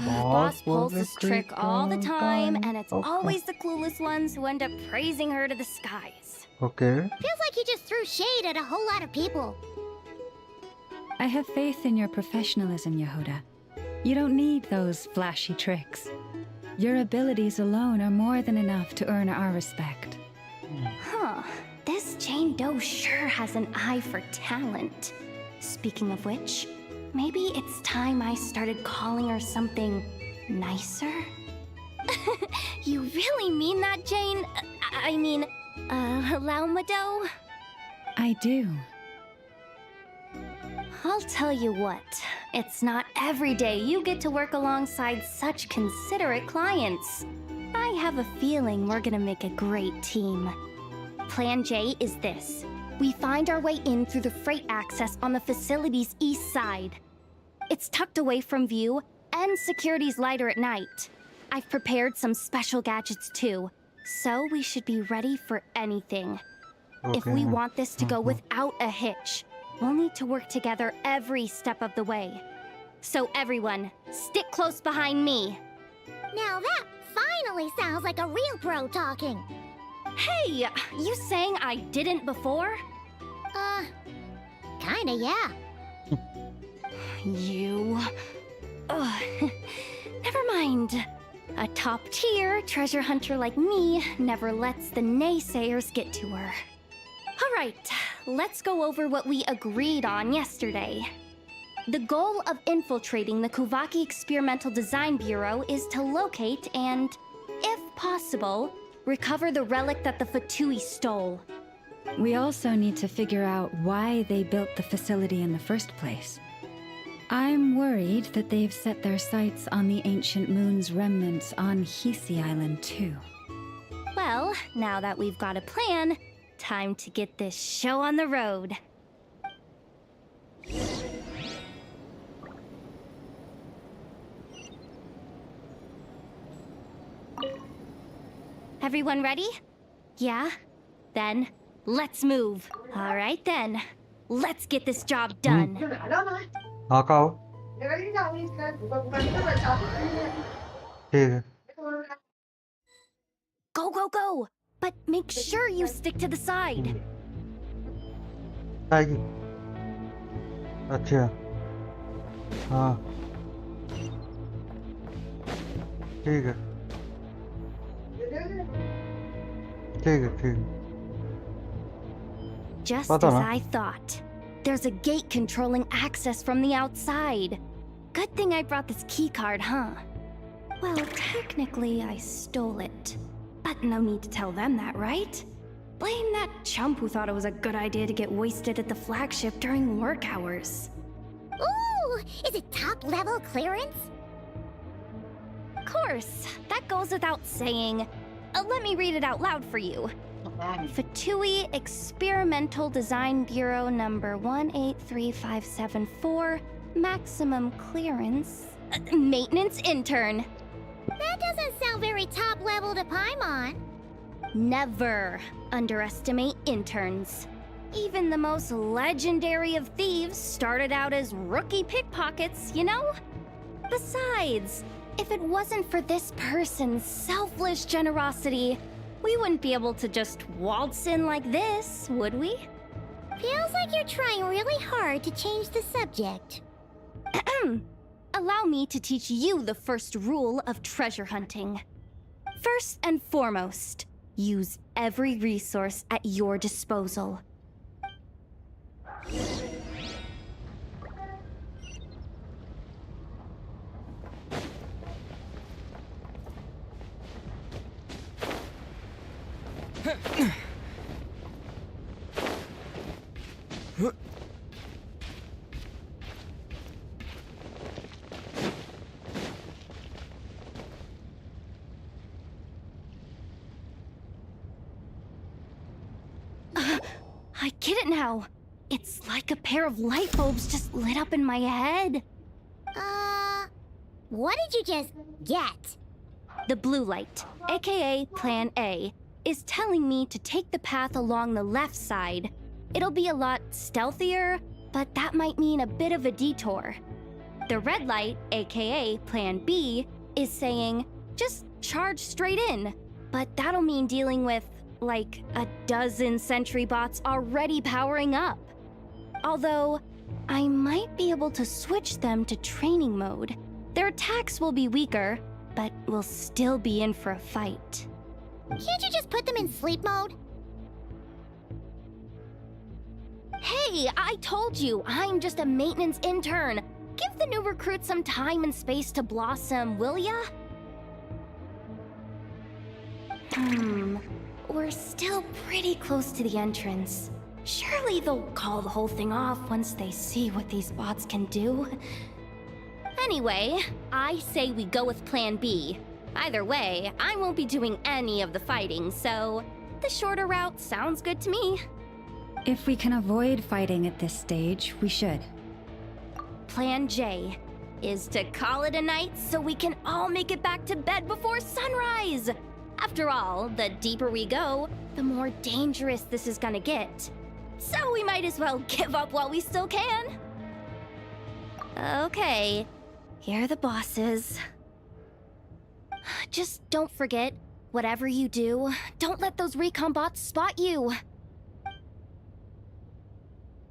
S8: Boss pulls this trick all the time, and it's always the clueless ones who end up praising her to the skies.
S5: Okay.
S7: Feels like you just threw shade at a whole lot of people.
S6: I have faith in your professionalism, Yehoda. You don't need those flashy tricks. Your abilities alone are more than enough to earn our respect.
S8: Huh. This Jane Doe sure has an eye for talent. Speaking of which, maybe it's time I started calling her something nicer? You really mean that, Jane? Lauma Doe?
S6: I do.
S8: I'll tell you what, it's not every day you get to work alongside such considerate clients. I have a feeling we're gonna make a great team. Plan J is this. We find our way in through the freight access on the facility's east side. It's tucked away from view, and security's lighter at night. I've prepared some special gadgets too, so we should be ready for anything. If we want this to go without a hitch, we'll need to work together every step of the way. So everyone, stick close behind me.
S7: Now that finally sounds like a real pro talking.
S8: Hey, you saying I didn't before?
S7: Kinda, yeah.
S8: You... Ugh. Never mind. A top-tier treasure hunter like me never lets the naysayers get to her. Alright, let's go over what we agreed on yesterday. The goal of infiltrating the Kuvaki Experimental Design Bureau is to locate and, if possible, recover the relic that the Fatui stole.
S6: We also need to figure out why they built the facility in the first place. I'm worried that they've set their sights on the ancient moon's remnants on Hisi Island too.
S8: Well, now that we've got a plan, time to get this show on the road. Everyone ready? Yeah? Then, let's move. All right then. Let's get this job done.
S5: हाँ का हो ठीक है
S8: Go, go, go! But make sure you stick to the side.
S5: आएगी अच्छा हाँ ठीक है ठीक है ठीक है
S8: Just
S5: Pata
S8: as
S5: na.
S8: I thought. There's a gate controlling access from the outside. Good thing I brought this keycard, huh? Well, technically, I stole it. But no need to tell them that, right? Blame that chump who thought it was a good idea to get wasted at the flagship during work hours.
S7: Ooh, is it top-level clearance?
S8: Of course, that goes without saying. Let me read it out loud for you. Fatui Experimental Design Bureau number 183574, maximum clearance. Maintenance intern.
S7: That doesn't sound very top-level to Paimon.
S8: Never underestimate interns. Even the most legendary of thieves started out as rookie pickpockets, you know? Besides, if it wasn't for this person's selfless generosity, we wouldn't be able to just waltz in like this, would we?
S7: Feels like you're trying really hard to change the subject.
S8: Allow me to teach you the first rule of treasure hunting. First and foremost, use every resource at your disposal. I get it now. It's like a pair of light bulbs just lit up in my head.
S7: What did you just get?
S8: The blue light, aka Plan A, is telling me to take the path along the left side. It'll be a lot stealthier, but that might mean a bit of a detour. The red light, aka Plan B, is saying, just charge straight in. But that'll mean dealing with, like, a dozen sentry bots already powering up. Although, I might be able to switch them to training mode. Their attacks will be weaker, but we'll still be in for a fight.
S7: Can't you just put them in sleep mode?
S8: Hey, I told you, I'm just a maintenance intern. Give the new recruit some time and space to blossom, will ya? We're still pretty close to the entrance. Surely they'll call the whole thing off once they see what these bots can do. Anyway, I say we go with Plan B. Either way, I won't be doing any of the fighting, so the shorter route sounds good to me.
S6: If we can avoid fighting at this stage, we should.
S8: Plan J is to call it a night so we can all make it back to bed before sunrise. After all, the deeper we go, the more dangerous this is gonna get. So we might as well give up while we still can. Okay, here are the bosses. Just don't forget, whatever you do, don't let those recon bots spot you.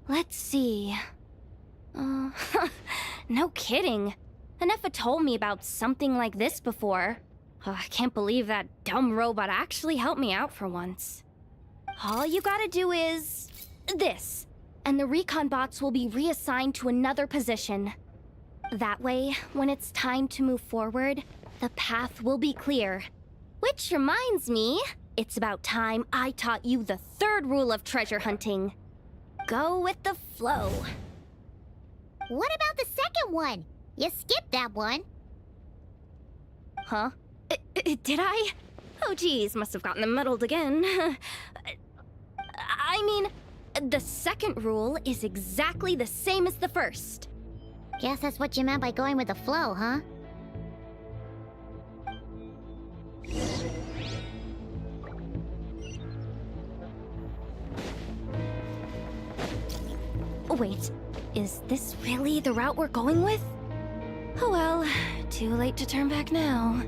S8: Let's see. No kidding. Anefa told me about something like this before. I can't believe that dumb robot actually helped me out for once. All you gotta do is this, and the recon bots will be reassigned to another position. That way, when it's time to move forward, the path will be clear. Which reminds me, it's about time I taught you the third rule of treasure hunting. Go with the flow.
S7: What about the second one? You skipped that one.
S8: Huh? Did I? Oh geez, must have gotten muddled again. I mean, the second rule is exactly the same as the first.
S7: Guess that's what you meant by going with the flow, huh?
S8: Wait, is this really the route we're going with? Oh well, too late to turn back now.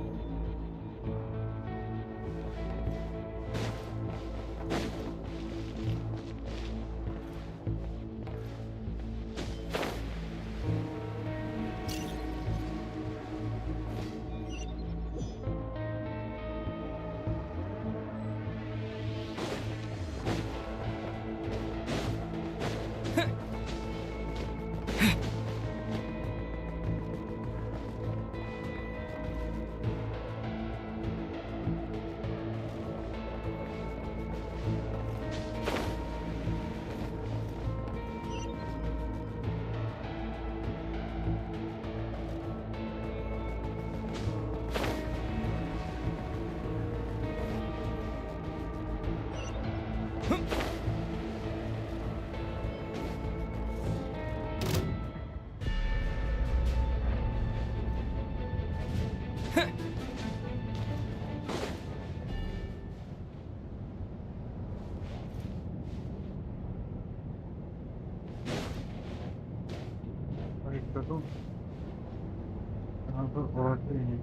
S5: यहाँ पर और भी नहीं,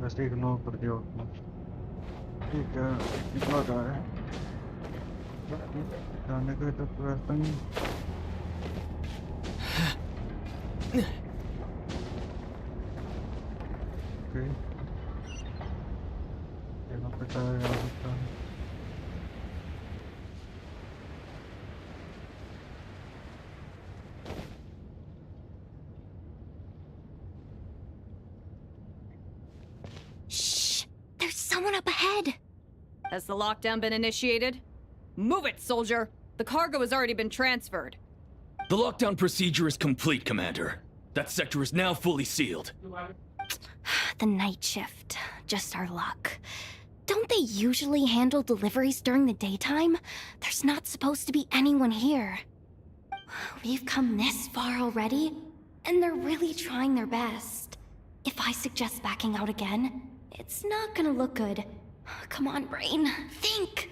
S5: वैसे ignore कर दिया उसने। ठीक है, कितना जाए जाने का तो प्रयत्न नहीं। ओके, यहाँ पे जाया जा सकता है।
S8: Shh! There's someone up ahead!
S9: Has the lockdown been initiated? Move it, soldier! The cargo has already been transferred.
S10: The lockdown procedure is complete, Commander. That sector is now fully sealed.
S8: The night shift. Just our luck. Don't they usually handle deliveries during the daytime? There's not supposed to be anyone here. We've come this far already, and they're really trying their best. If I suggest backing out again, it's not gonna look good. Come on, brain. Think!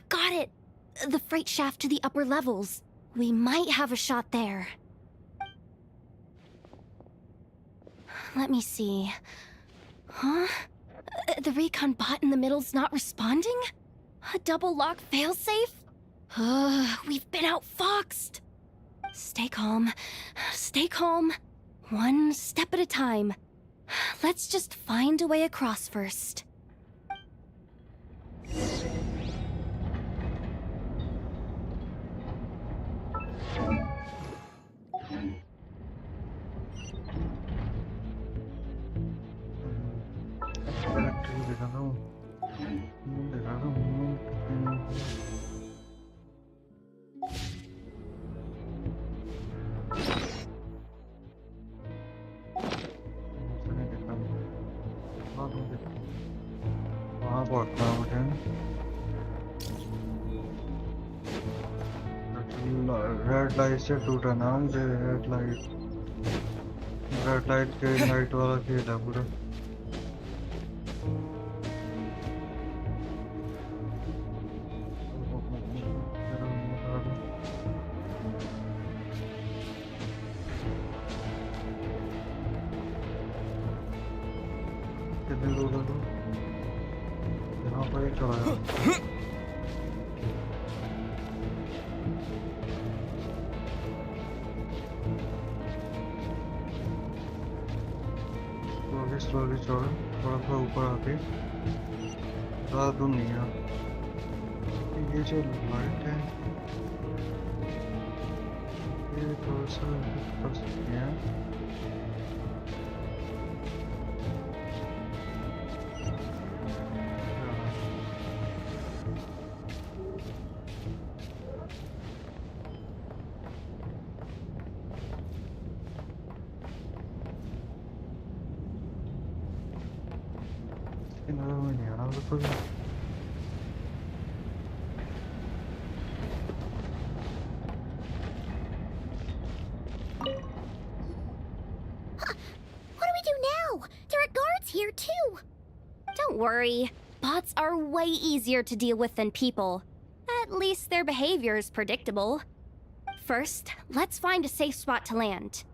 S8: Got it! The freight shaft to the upper levels. We might have a shot there. Let me see. Huh? The recon bot in the middle's not responding? A double lock failsafe? We've been outfoxed! Stay calm. Stay calm. One step at a time. Let's just find a way across first.
S5: वहाँ पहुँचना है मुझे। Red light से टूटा ना मुझे। Red light के night वाला खेल है पूरा। कितने लोग हैं? यहाँ पर ही चढ़ाया। स्लोली चढ़ा, थोड़ा सा ऊपर आके ज़्यादा दूर नहीं है। ये जो लाइट है ये थोड़ा सा कर सकते हैं। What
S7: do we do now? There are guards here too.
S8: Don't worry. Bots are way easier to deal with than people. At least their behavior is predictable. First, let's find a safe spot to land.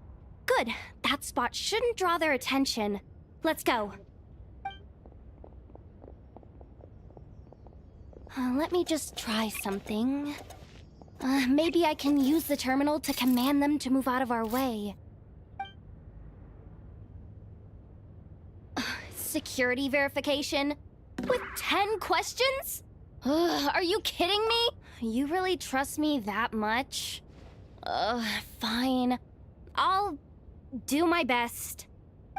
S8: Good. That spot shouldn't draw their attention. Let's go. Let me just try something. Maybe I can use the terminal to command them to move out of our way. Security verification? With 10 questions? Are you kidding me? You really trust me that much? Fine. I'll do my best.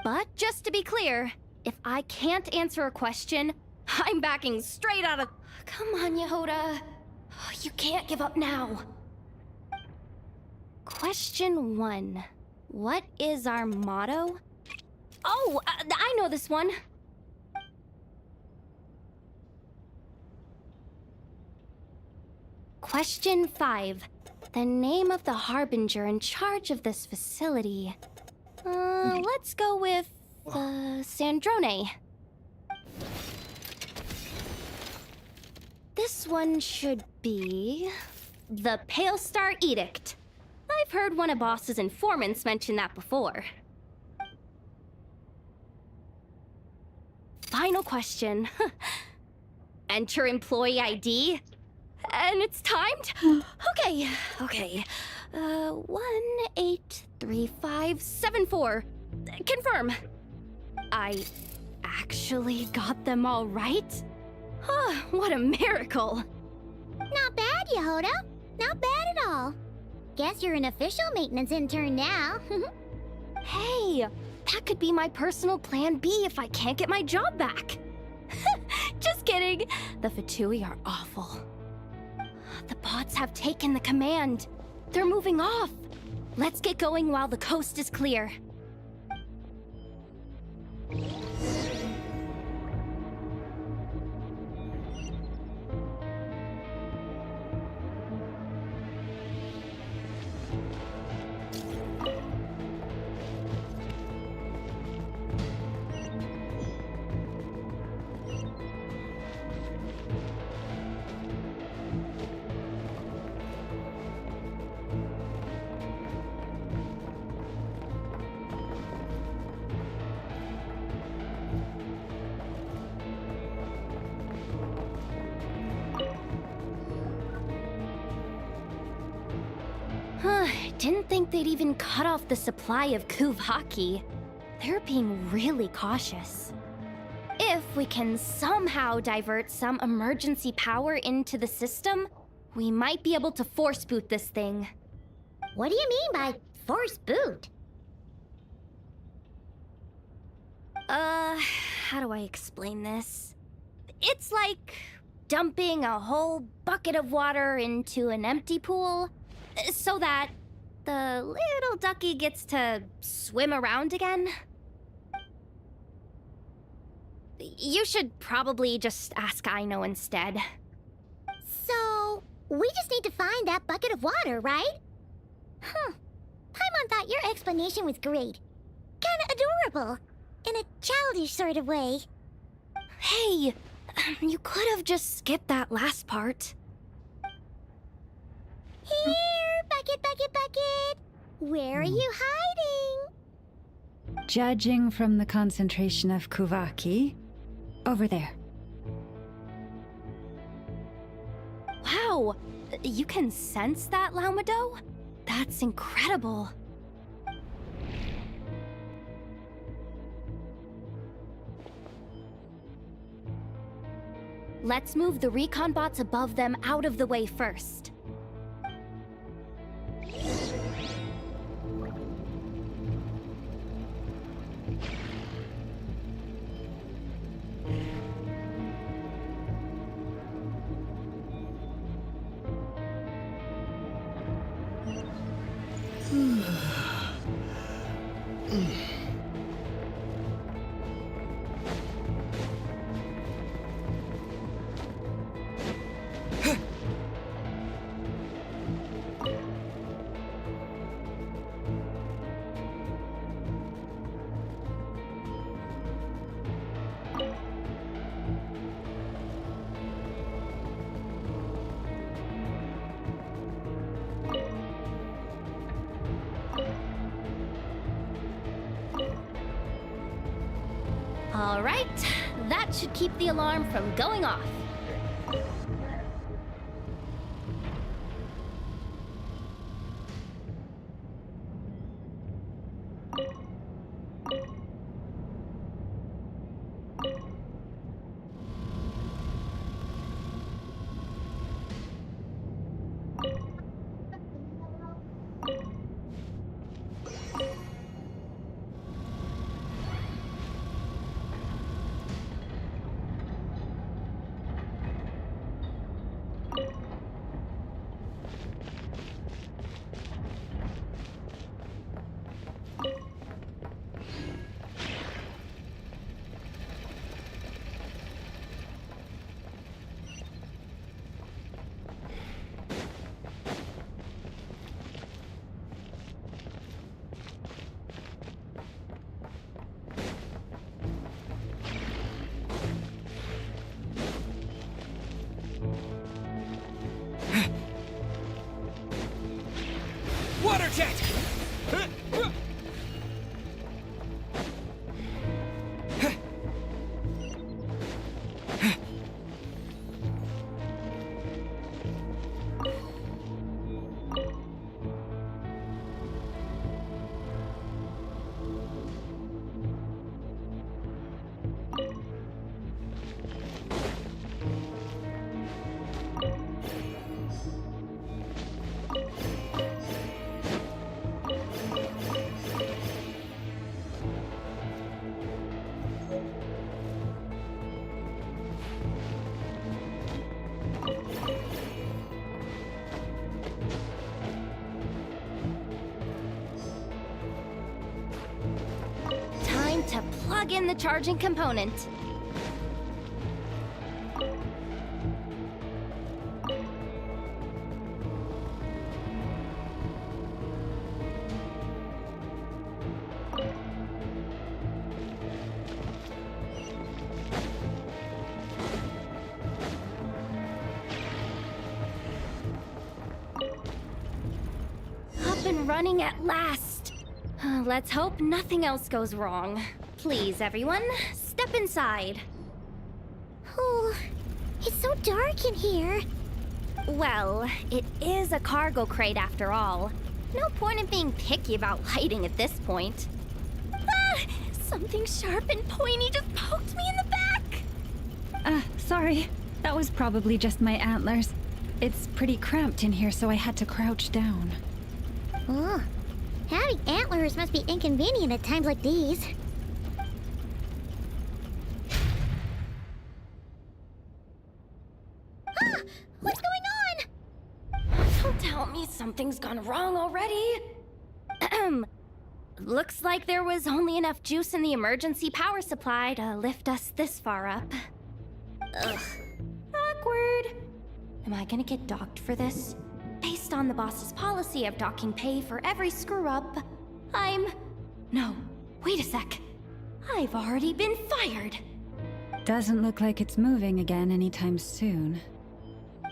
S8: But just to be clear, if I can't answer a question, I'm backing straight out of... Come on, Yehoda. You can't give up now. Question 1. What is our motto? Oh, I know this one. Question 5. The name of the harbinger in charge of this facility. Let's go with, Sandrone. this one should be the Pale Star Edict. I've heard one of Boss's informants mention that before. Final question. Enter employee ID. And it's timed? Okay. 183574. Confirm. I actually got them all right? What a miracle.
S4: Not bad, Yehoda. Not bad at all. Guess you're an official maintenance intern now.
S8: Hey, that could be my personal plan B if I can't get my job back. Just kidding. The Fatui are awful. The bots have taken the command. They're moving off. Let's get going while the coast is clear. Didn't think they'd even cut off the supply of Kuvaki. They're being really cautious. If we can somehow divert some emergency power into the system, we might be able to force boot this thing.
S4: What do you mean by force boot?
S8: How do I explain this? It's like dumping a whole bucket of water into an empty pool so that the little ducky gets to swim around again. You should probably just ask Aino instead.
S4: So, we just need to find that bucket of water, right? Paimon thought your explanation was great. Kinda adorable. In a childish sort of way.
S8: Hey, you could have just skipped that last part.
S4: Here, bucket, bucket, bucket. Where are you hiding?
S6: Judging from the concentration of Kuvaki, over there.
S8: Wow, you can sense that, Laumado? That's incredible. Let's move the recon bots above them out of the way first. All right, that should keep the alarm from going off.
S10: jet!
S8: Time to plug in the charging component. Up and running at last. Let's hope nothing else goes wrong. Please, everyone, step inside.
S4: Oh, it's so dark in here.
S8: Well, it is a cargo crate after all. No point in being picky about lighting at this point. Ah! Something sharp and pointy just poked me in the back!
S6: Sorry. That was probably just my antlers. It's pretty cramped in here, so I had to crouch down.
S4: Oh, having antlers must be inconvenient at times like these. Ah! What's going on?
S8: Don't tell me something's gone wrong already. Looks like there was only enough juice in the emergency power supply to lift us this far up. Ugh. Awkward. Am I gonna get docked for this? Based on the boss's policy of docking pay for every screw-up, No, wait a sec. I've already been fired.
S6: Doesn't look like it's moving again anytime soon.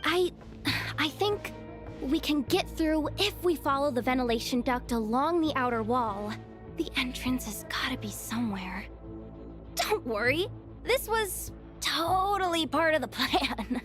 S8: I think we can get through if we follow the ventilation duct along the outer wall. The entrance has gotta be somewhere. Don't worry, this was totally part of the plan.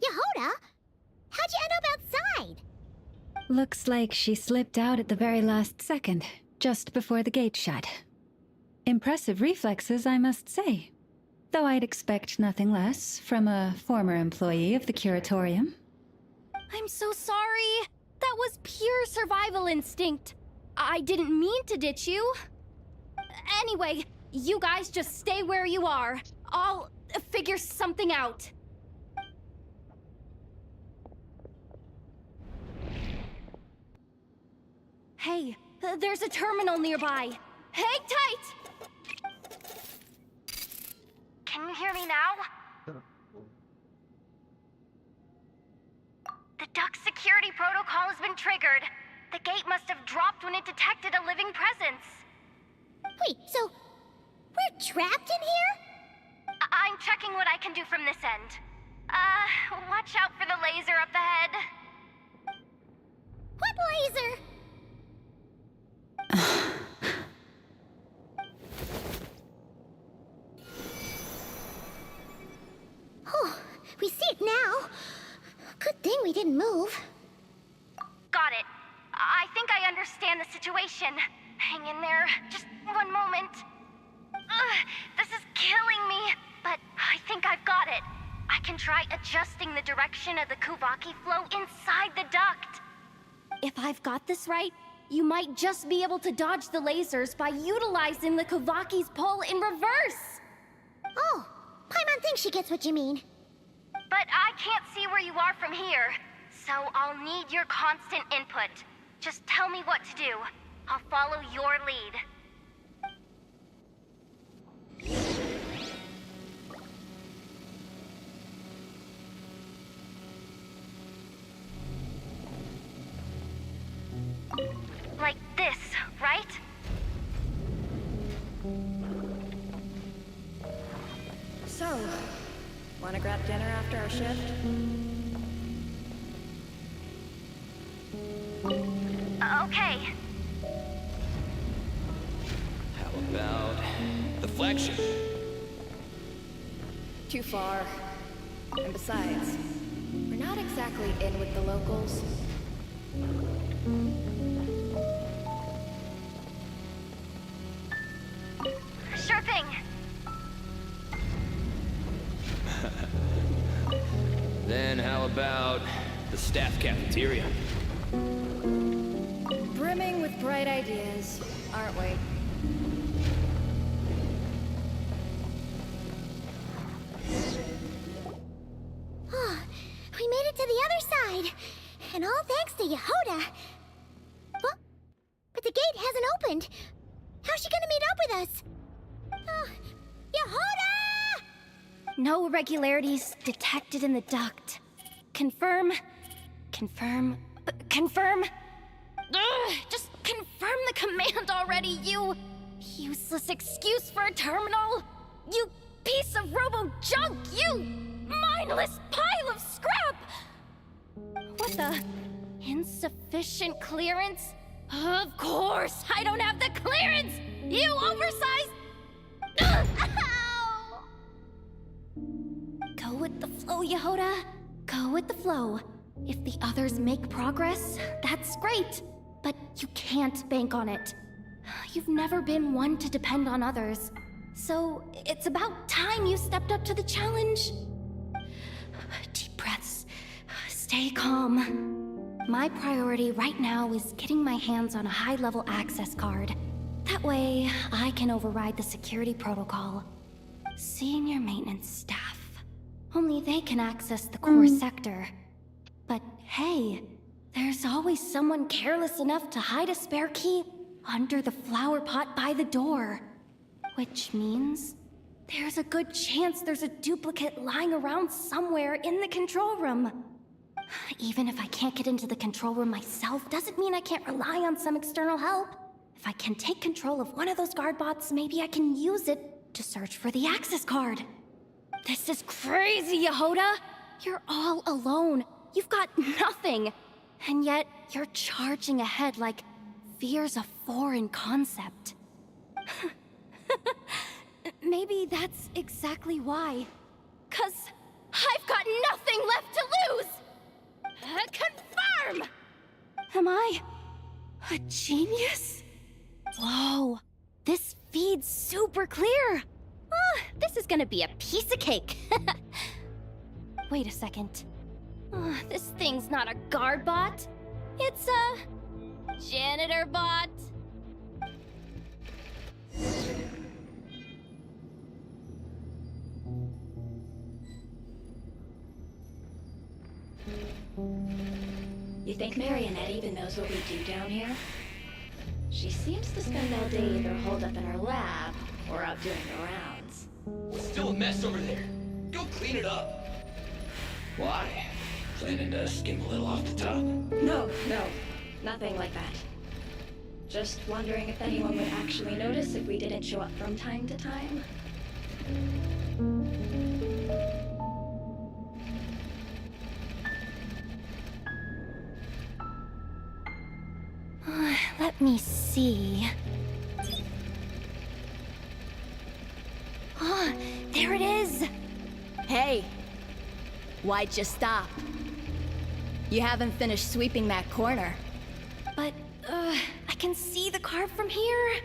S4: Yehoda, how'd you end up outside?
S6: Looks like she slipped out at the very last second, just before the gate shut. Impressive reflexes, I must say. Though I'd expect nothing less from a former employee of the Curatorium.
S8: I'm so sorry. That was pure survival instinct. I didn't mean to ditch you. Anyway, you guys just stay where you are. I'll figure something out. Hey, there's a terminal nearby. Hang tight! Can you hear me now? The duct security protocol has been triggered. The gate must have dropped when it detected a living presence.
S4: Wait, so we're trapped in here?
S8: I'm checking what I can do from this end. Watch out for the laser up ahead.
S4: What laser? Oh, we see it now. Good thing we didn't move.
S8: Got it. I think I understand the situation. Hang in there. Just one moment. This is killing me, but I think I've got it. I can try adjusting the direction of the Kuvaki flow inside the duct. If I've got this right, you might just be able to dodge the lasers by utilizing the Kuvaki's pull in reverse.
S4: Oh, Paimon thinks she gets what you mean.
S8: But I can't see where you are from here, so I'll need your constant input. Just tell me what to do. I'll follow your lead. right?
S11: So, wanna grab dinner after our shift?
S8: Okay.
S10: How about the flagship?
S11: Too far. And besides, we're not exactly in with the locals.
S8: Sure thing.
S10: Then how about the staff cafeteria?
S11: Brimming with bright ideas, aren't we?
S7: Oh, we made it to the other side. And all thanks to Yehoda. What? But the gate hasn't opened. How's she gonna meet up with us? Yehoda!
S8: No irregularities detected in the duct. Confirm. Confirm. Confirm. Ugh, just confirm the command already, you useless excuse for a terminal. You piece of robo-junk, you mindless pile of scrap! What the? Insufficient clearance? Of course, I don't have the clearance! You oversized... Ugh, ow! Go with the flow, Yehoda. Go with the flow. If the others make progress, that's great. But you can't bank on it. You've never been one to depend on others. So it's about time you stepped up to the challenge. Deep breaths. Stay calm. My priority right now is getting my hands on a high-level access card. That way, I can override the security protocol. Senior maintenance staff. Only they can access the core sector. But hey, there's always someone careless enough to hide a spare key under the flower pot by the door. Which means there's a good chance there's a duplicate lying around somewhere in the control room. Even if I can't get into the control room myself, doesn't mean I can't rely on some external help. If I can take control of one of those guard bots, maybe I can use it to search for the access card. This is crazy, Yehoda! You're all alone. You've got nothing. And yet, you're charging ahead like fear's a foreign concept. Maybe that's exactly why. 'Cause I've got nothing left to lose! Confirm! Am I a genius? Whoa, this feed's super clear. This is gonna be a piece of cake. Wait a second. This thing's not a guard bot. It's a janitor bot.
S11: You think Marionette even knows what we do down here? She seems to spend all day either holed up in her lab or out doing the rounds.
S10: It's still a mess over there. Go clean it up. Why? Planning to skim a little off the top?
S11: No, nothing like that. Just wondering if anyone would actually notice if we didn't show up from time to time.
S8: Let me see. There it is!
S11: Hey! Why'd you stop? You haven't finished sweeping that corner.
S8: But, I can see the card from here.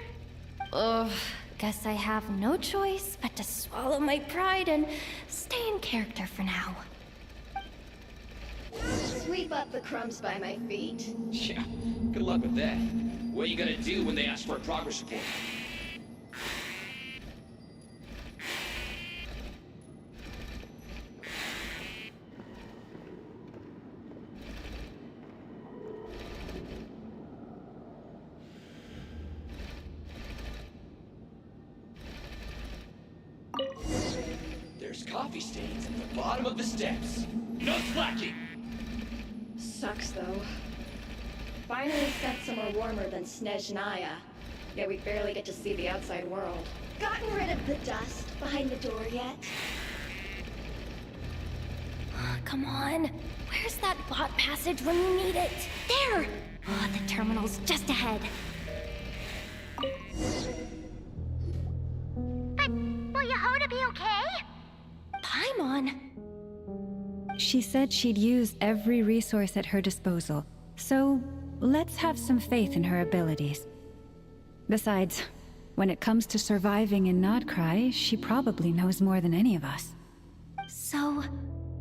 S8: Guess I have no choice but to swallow my pride and stay in character for now.
S11: Sweep up the crumbs by my feet.
S10: Yeah, good luck with that. What are you gonna do when they ask for a progress report? There's coffee stains at the bottom of the steps. No slacking!
S11: Sucks though. Finally set somewhere warmer than Snezhnaya. Yeah, we barely get to see the outside world. Gotten rid of the dust behind the door yet?
S8: Come on. Where's that bot passage when you need it? There! Oh, the terminal's just ahead.
S7: But will Yehoda be okay?
S8: Paimon!
S6: She said she'd use every resource at her disposal, so let's have some faith in her abilities. Besides, when it comes to surviving in Nodcry, she probably knows more than any of us.
S8: So,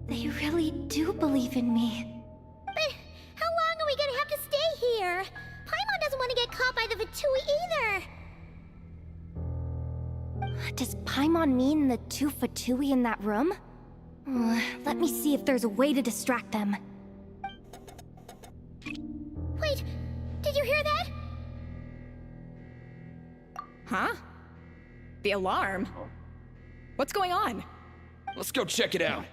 S8: they really do believe in me.
S7: But how long are we gonna have to stay here? Paimon doesn't want to get caught by the Fatui either.
S8: Does Paimon mean the two Fatui in that room? Let me see if there's a way to distract them.
S7: Wait, did you hear that?
S9: Huh? The alarm? What's going on?
S10: Let's go check it out.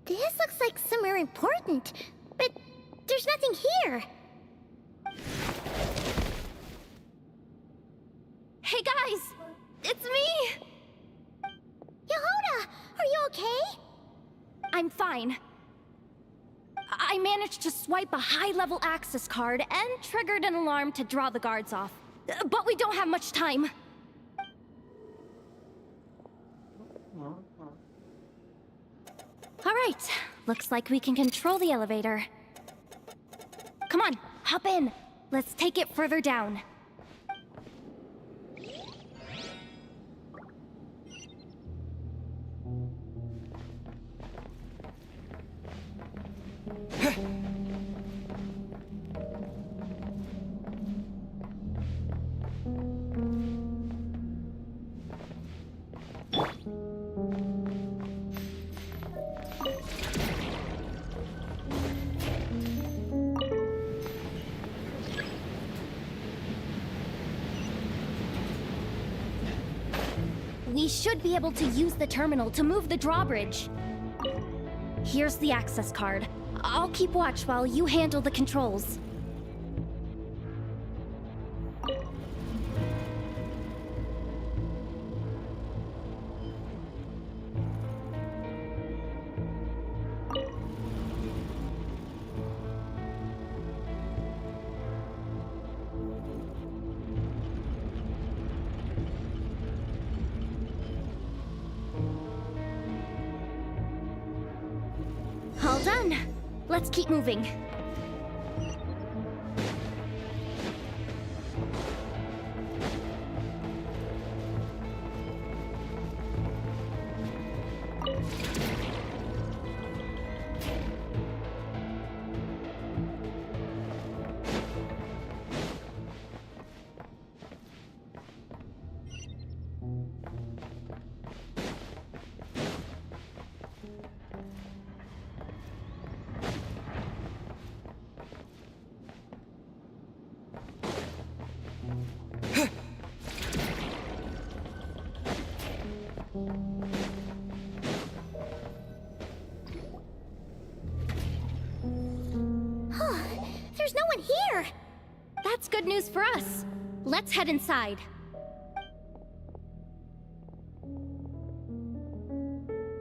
S7: This looks like somewhere important, but there's nothing here.
S8: Hey guys! It's me!
S7: Yehoda, are you okay?
S8: I'm fine. I managed to swipe a high-level access card and triggered an alarm to draw the guards off. But we don't have much time. All right, looks like we can control the elevator. Come on, hop in. Let's take it further down. We should be able to use the terminal to move the drawbridge. Here's the access card. I'll keep watch while you handle the controls. All done. Let's keep moving.
S7: There's no one here!
S8: That's good news for us. Let's head inside.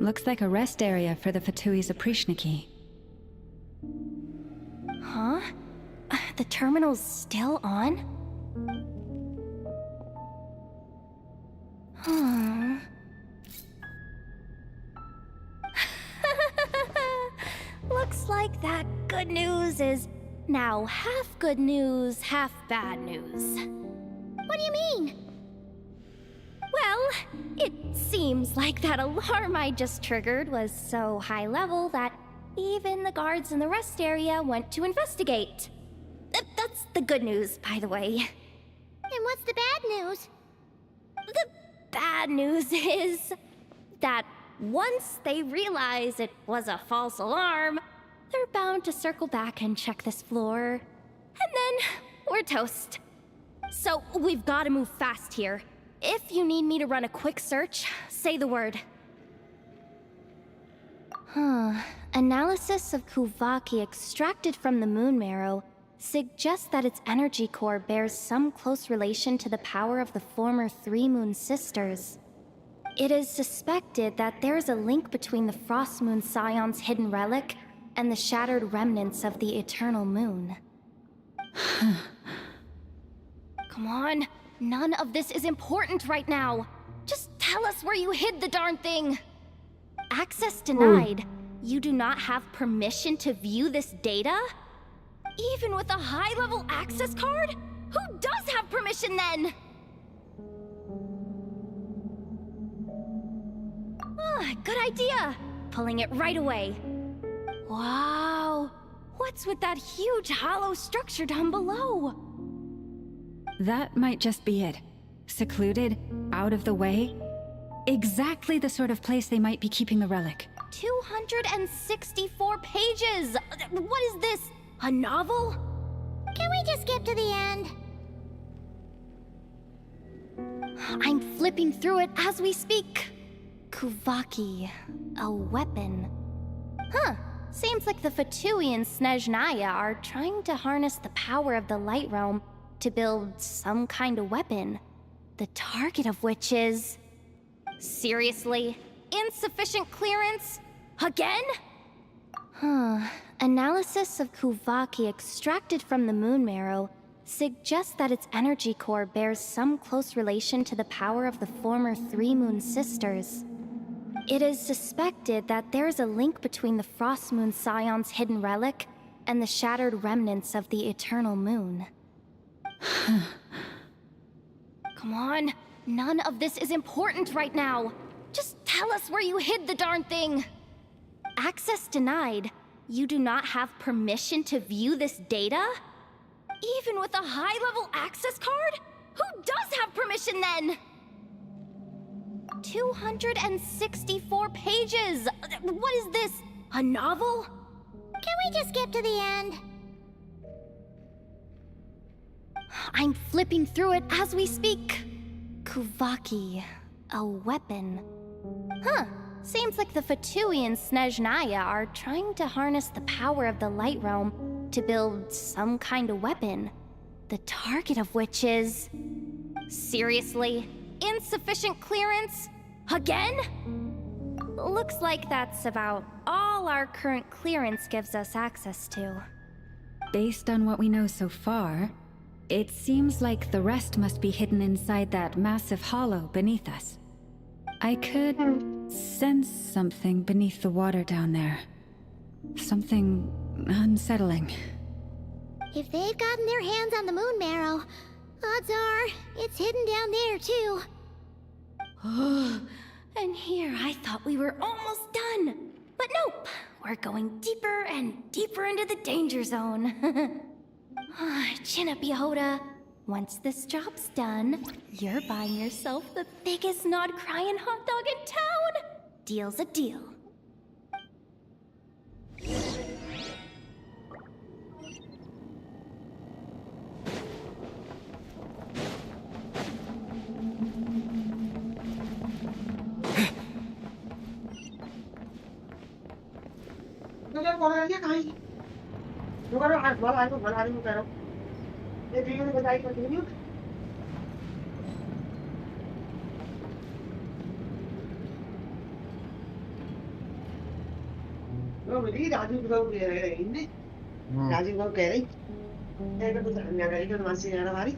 S6: Looks like a rest area for the Fatui's Oprishniki.
S8: Huh? The terminal's still on? Huh. Looks like that good news is now half good news, half bad news.
S7: What do you mean?
S8: Well, it seems like that alarm I just triggered was so high level that even the guards in the rest area went to investigate. That's the good news, by the way.
S7: And what's the bad news?
S8: The bad news is that once they realize it was a false alarm, they're bound to circle back and check this floor. And then we're toast. So we've got to move fast here. If you need me to run a quick search, say the word. Analysis of Kuvaki extracted from the moon marrow suggests that its energy core bears some close relation to the power of the former Three Moon Sisters. It is suspected that there is a link between the Frost Moon Scion's hidden relic and the shattered remnants of the Eternal Moon. Come on, none of this is important right now. Just tell us where you hid the darn thing. Access denied. You do not have permission to view this data? Even with a high-level access card? Who does have permission then? Good idea. Pulling it right away. Wow. What's with that huge hollow structure down below?
S6: That might just be it. Secluded, out of the way. Exactly the sort of place they might be keeping the relic.
S8: 264 pages! What is this? A novel?
S7: Can we just skip to the end?
S8: I'm flipping through it as we speak. Kuvaki, a weapon. Seems like the Fatui and Snezhnaya are trying to harness the power of the Light Realm to build some kind of weapon, the target of which is... Seriously? Insufficient clearance? Again? Analysis of Kuvaki extracted from the moon marrow suggests that its energy core bears some close relation to the power of the former Three Moon Sisters. It is suspected that there is a link between the Frost Moon Scion's hidden relic and the shattered remnants of the Eternal Moon. Come on, none of this is important right now. Just tell us where you hid the darn thing. Access denied. You do not have permission to view this data? Even with a high-level access card? Who does have permission then? 264 pages! What is this? A novel?
S7: Can we just skip to the end?
S8: I'm flipping through it as we speak. Kuvaki, a weapon. Seems like the Fatui and Snezhnaya are trying to harness the power of the Light Realm to build some kind of weapon, the target of which is... Seriously? Insufficient clearance? Again? Looks like that's about all our current clearance gives us access to.
S6: Based on what we know so far, it seems like the rest must be hidden inside that massive hollow beneath us. I could sense something beneath the water down there. Something unsettling.
S7: If they've gotten their hands on the moon marrow, odds are it's hidden down there too.
S8: And here I thought we were almost done. But nope, we're going deeper and deeper into the danger zone. Chin up, Yehoda. Once this job's done, you're buying yourself the biggest nod-crying hot dog in town. Deal's a deal.
S5: Rajeev Babu കയറി ഞാൻ കഴിക്കുന്ന മനസ്സിലാണ് മാറി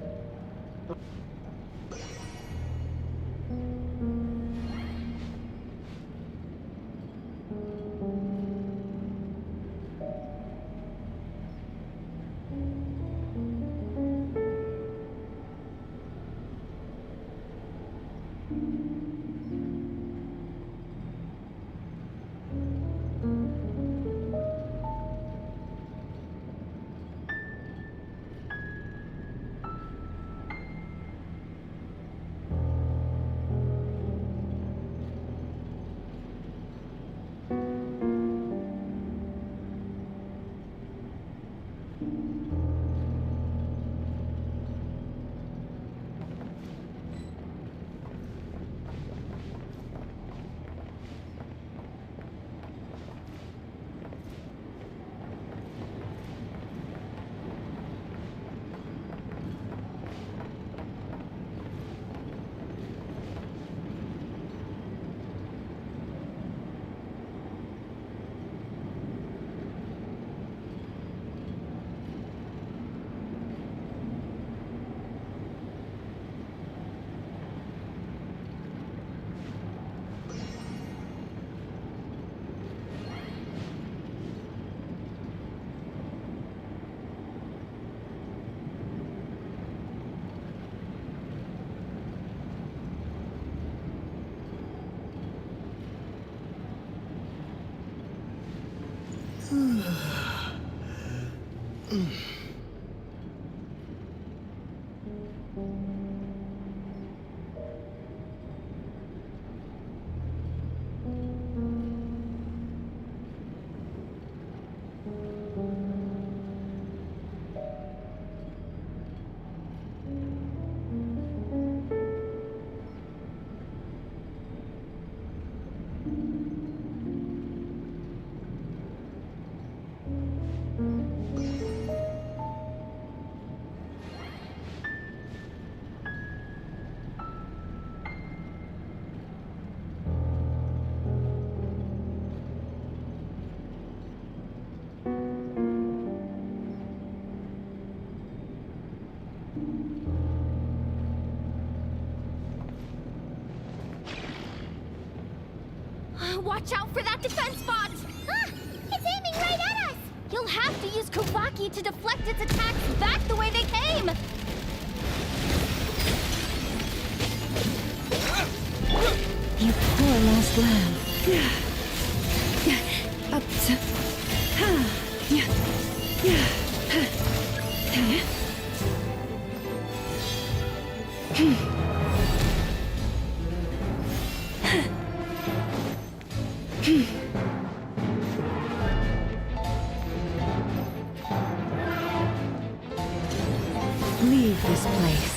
S8: Watch out for that defense bot!
S7: Ah! It's aiming right at us!
S8: You'll have to use Kawaki to deflect its attacks back the way they came!
S6: You poor lost lamb. Up to... Leave this place.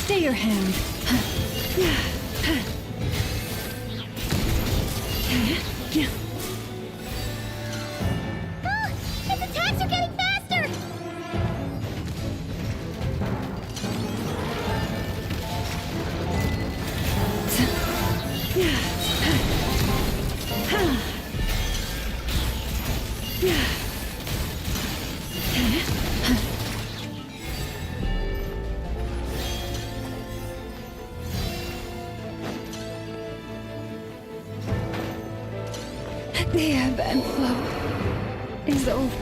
S6: Stay your hand.
S7: Ah! Its attacks are getting faster!
S6: The ebb and flow is over.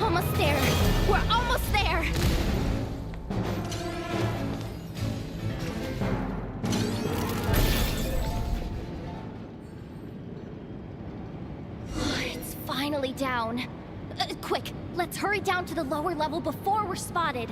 S8: Almost there! We're almost there! It's finally down. Quick, let's hurry down to the lower level before we're spotted.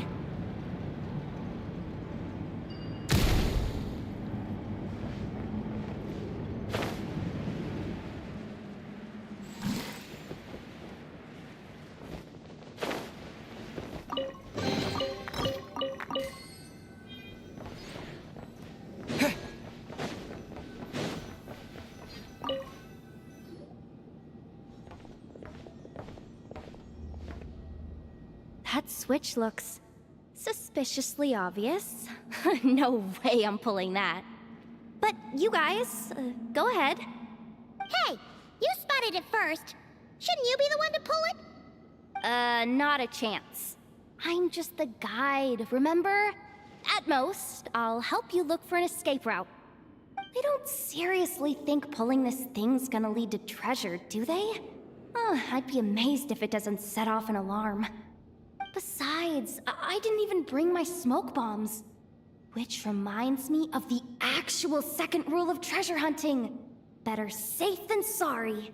S8: That switch looks suspiciously obvious. No way I'm pulling that. But you guys, go ahead.
S7: Hey! You spotted it first! Shouldn't you be the one to pull it?
S8: Not a chance. I'm just the guide, remember? At most, I'll help you look for an escape route. They don't seriously think pulling this thing's gonna lead to treasure, do they? I'd be amazed if it doesn't set off an alarm. Besides, I didn't even bring my smoke bombs. Which reminds me of the actual second rule of treasure hunting. Better safe than sorry.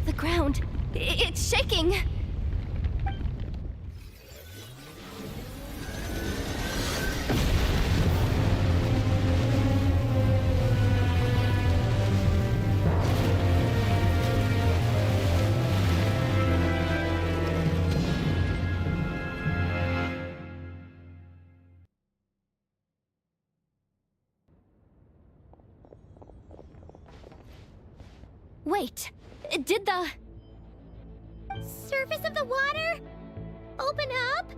S8: The ground, it's shaking. Wait, did the
S7: Surface of the water? Open up?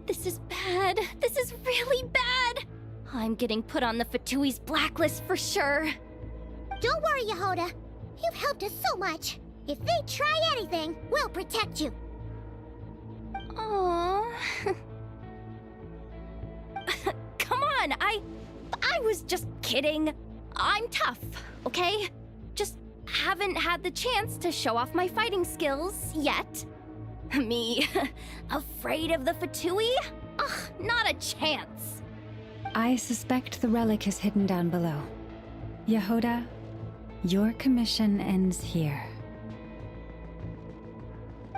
S8: This is bad. This is really bad. I'm getting put on the Fatui's blacklist for sure.
S7: Don't worry, Yehoda. You've helped us so much. If they try anything, we'll protect you.
S8: Aww. Come on, I was just kidding. I'm tough, okay? Just haven't had the chance to show off my fighting skills yet. Me, afraid of the Fatui? Ugh, not a chance.
S6: I suspect the relic is hidden down below. Yehoda, your commission ends here.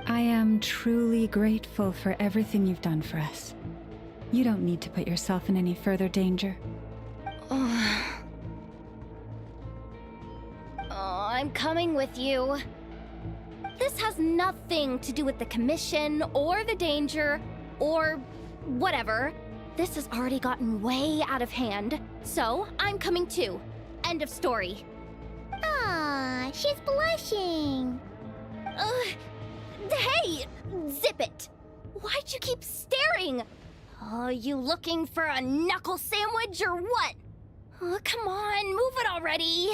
S6: I am truly grateful for everything you've done for us. You don't need to put yourself in any further danger.
S8: I'm coming with you. This has nothing to do with the commission or the danger or whatever. This has already gotten way out of hand, so I'm coming too. End of story.
S7: Ah, she's blushing.
S8: Hey, zip it. Why'd you keep staring? Oh, you looking for a knuckle sandwich or what? Oh, come on, move it already.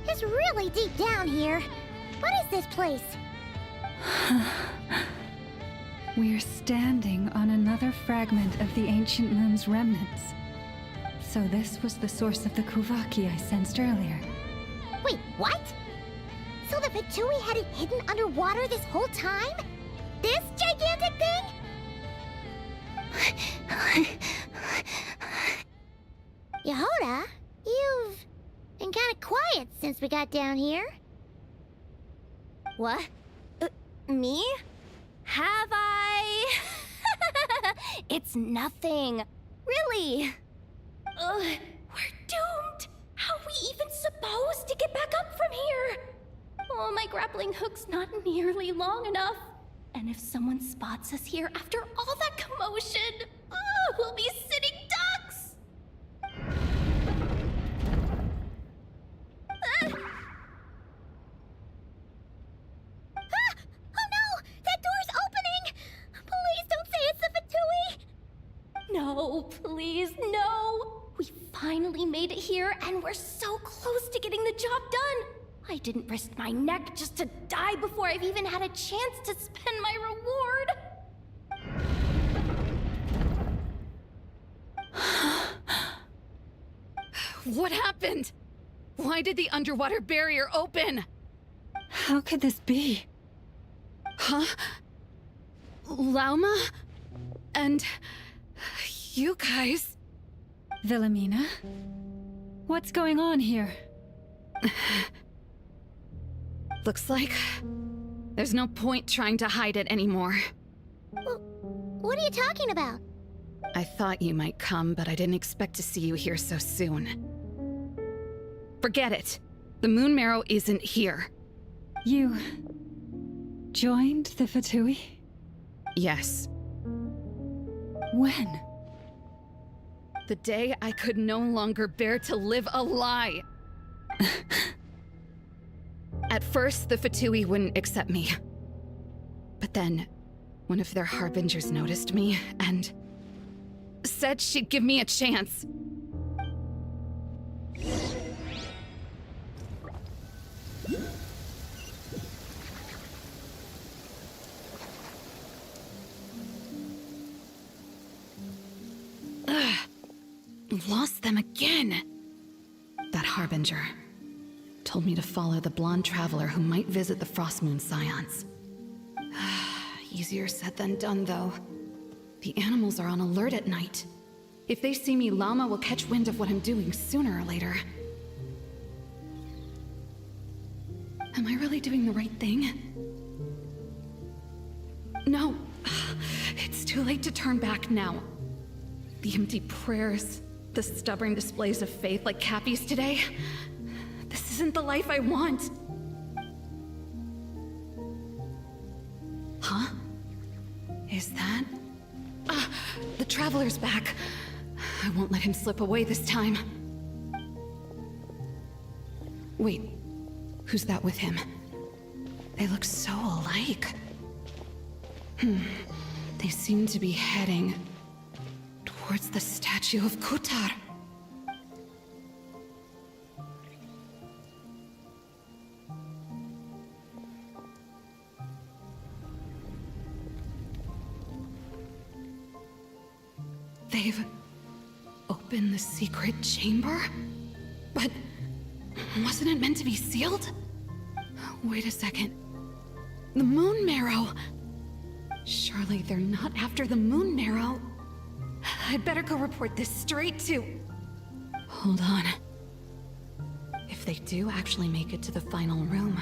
S7: It's really deep down here. What is this place?
S6: We're standing on another fragment of the ancient moon's remnants. So this was the source of the Kuvaki I sensed earlier.
S7: Wait, what? So the Fatui had it hidden underwater this whole time? This gigantic thing? Yehoda, you've been kind of quiet since we got down here.
S8: What? Me? Have I? It's nothing. Really. We're doomed. How are we even supposed to get back up from here? Oh, my grappling hook's not nearly long enough. And if someone spots us here after all that commotion, we'll be sitting ducks.
S7: Oh no! That door's opening! Please don't say it's the Fatui!
S8: No, please, no! We finally made it here, and we're so close to getting the job done! I didn't risk my neck just to die before I've even had a chance to spend my reward!
S1: What happened? Why did the underwater barrier open?
S6: How could this be?
S1: Huh? Lauma? And... you guys...
S6: Wilhelmina? What's going on here?
S1: Looks like... there's no point trying to hide it anymore.
S7: What are you talking about?
S1: I thought you might come, but I didn't expect to see you here so soon. Forget it. The Moon Marrow isn't here.
S6: You... joined the Fatui?
S1: Yes.
S6: When?
S1: The day I could no longer bear to live a lie. At first, the Fatui wouldn't accept me. But then, one of their harbingers noticed me and said she'd give me a chance. Ugh. Lost them again. That harbinger told me to follow the blonde traveler who might visit the Frostmoon Scions. Easier said than done, though. The animals are on alert at night. If they see me, Llama will catch wind of what I'm doing sooner or later. Am I really doing the right thing? No. It's too late to turn back now. The empty prayers, the stubborn displays of faith like Cappy's today. This isn't the life I want. Huh? Is that... the Traveler's back. I won't let him slip away this time. Wait, who's that with him? They look so alike. They seem to be heading towards the statue of Kutar. They've opened the secret chamber? But wasn't it meant to be sealed? Wait a second. The Moon Marrow! Surely they're not after the Moon Marrow. I'd better go report this straight to... Hold on. If they do actually make it to the final room,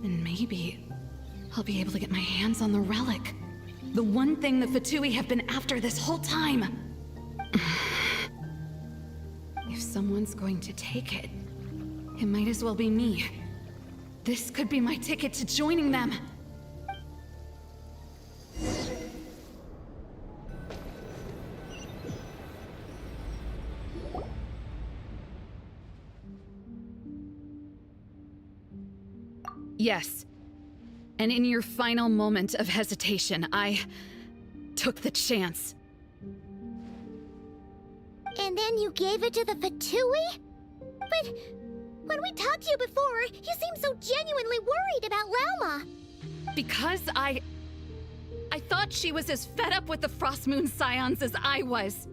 S1: then maybe I'll be able to get my hands on the relic. The one thing the Fatui have been after this whole time. If someone's going to take it, it might as well be me. This could be my ticket to joining them. Yes. And in your final moment of hesitation, I took the chance.
S7: And then you gave it to the Fatui? But when we talked to you before, you seemed so genuinely worried about Lauma.
S1: Because I thought she was as fed up with the Frostmoon Scions as I was.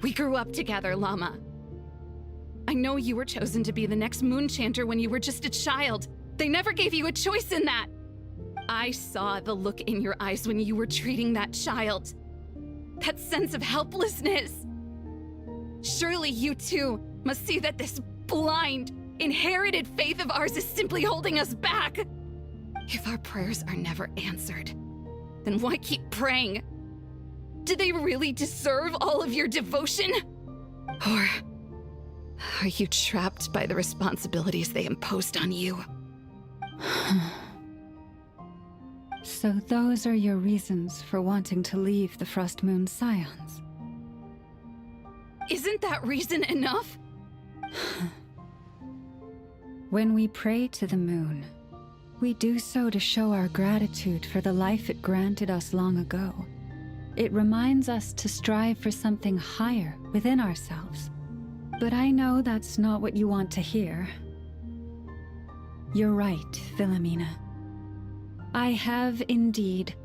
S1: We grew up together, Llama. I know you were chosen to be the next Moon Chanter when you were just a child. They never gave you a choice in that. I saw the look in your eyes when you were treating that child. That sense of helplessness. Surely you too must see that this blind, inherited faith of ours is simply holding us back. If our prayers are never answered, then why keep praying? Do they really deserve all of your devotion? Or are you trapped by the responsibilities they imposed on you?
S6: So those are your reasons for wanting to leave the Frostmoon Scions?
S1: Isn't that reason enough?
S6: When we pray to the moon, we do so to show our gratitude for the life it granted us long ago. It reminds us to strive for something higher within ourselves. But I know that's not what you want to hear. You're right, Wilhelmina. I have indeed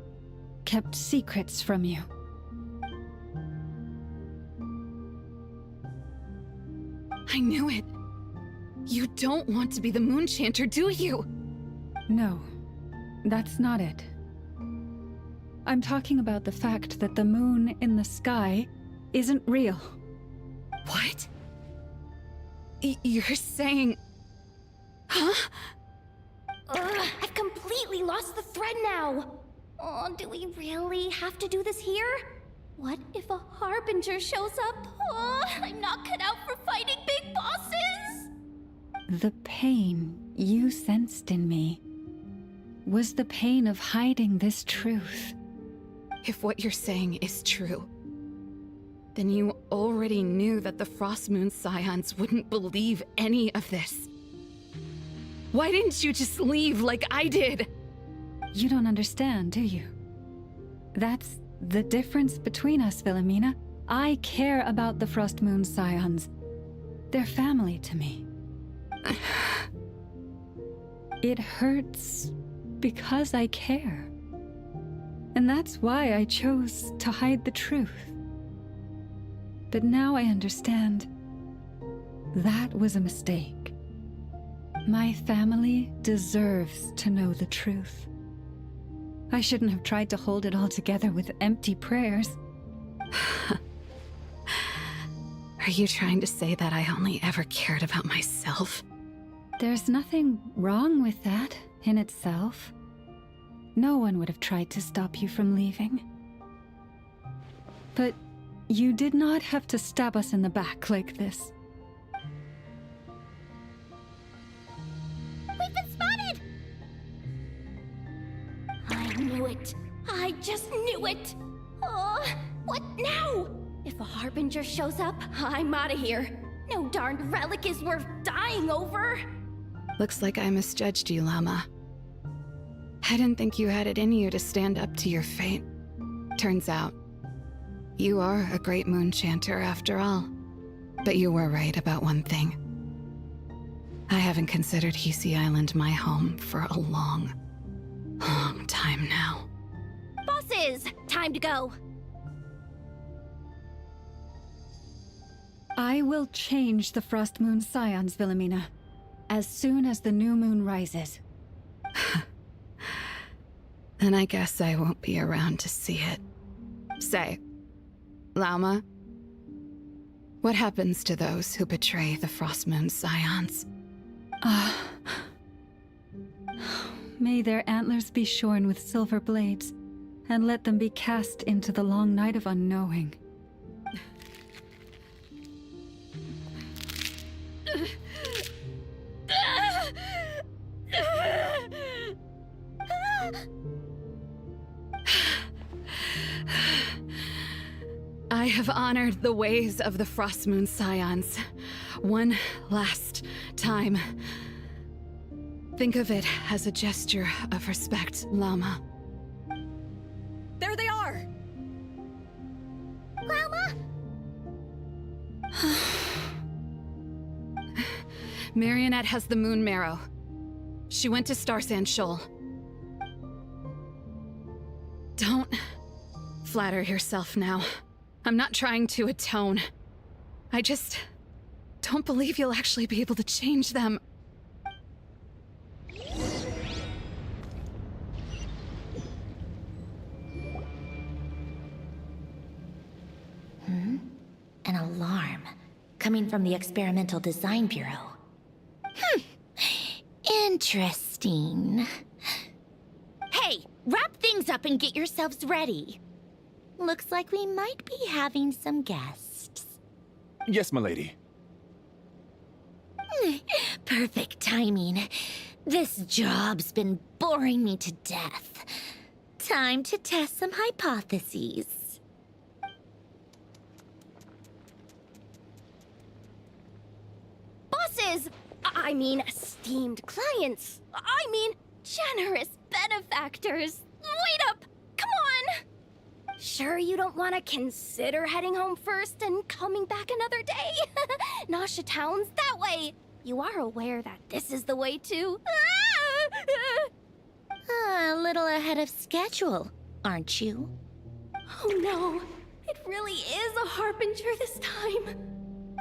S6: kept secrets from you.
S1: I knew it. You don't want to be the Moon Chanter, do you?
S6: No, that's not it. I'm talking about the fact that the moon in the sky isn't real.
S1: What? You're saying... Huh?
S8: Ugh, I've completely lost the thread now. Oh, do we really have to do this here? What if a harbinger shows up? Oh, I'm not cut out for fighting big bosses!
S6: The pain you sensed in me was the pain of hiding this truth.
S1: If what you're saying is true, then you already knew that the Frost Moon Scions wouldn't believe any of this. Why didn't you just leave like I did?
S6: You don't understand, do you? That's the difference between us, Wilhelmina. I care about the Frost Moon Scions. They're family to me. It hurts because I care. And that's why I chose to hide the truth. But now I understand that was a mistake. My family deserves to know the truth. I shouldn't have tried to hold it all together with empty prayers.
S1: Are you trying to say that I only ever cared about myself?
S6: There's nothing wrong with that in itself. No one would have tried to stop you from leaving. But you did not have to stab us in the back like this.
S7: We've been spotted!
S8: I knew it. I just knew it. Oh, what now? If a harbinger shows up, I'm out of here. No darned relic is worth dying over.
S1: Looks like I misjudged you, Llama. I didn't think you had it in you to stand up to your fate. Turns out, you are a great moon chanter after all. But you were right about one thing. I haven't considered Hisi Island my home for a long time now.
S8: Bosses, time to go.
S6: I will change the Frost Moon Scions, Wilhelmina, as soon as the new moon rises.
S1: Then I guess I won't be around to see it. Say, Lauma, what happens to those who betray the Frost Moon Scions?
S6: May their antlers be shorn with silver blades, and let them be cast into the long night of unknowing.
S1: I have honored the ways of the Frost Moon Scions one last time. Think of it as a gesture of respect, Llama.
S9: There they are!
S7: Llama?
S1: Marionette has the moon marrow. She went to Star Sand Shoal. Don't flatter yourself now. I'm not trying to atone. I just don't believe you'll actually be able to change them.
S4: An alarm coming from the Experimental Design Bureau. Interesting. Hey, wrap things up and get yourselves ready. Looks like we might be having some guests.
S12: Yes, milady.
S4: Perfect timing. This job's been boring me to death. Time to test some hypotheses.
S8: Bosses! I mean, esteemed clients. I mean, generous benefactors. Wait up! Come on! Sure you don't want to consider heading home first and coming back another day? Nasha Town's that way. You are aware that this is the way too.
S4: A little ahead of schedule, aren't you?
S8: Oh no, it really is a harbinger this time.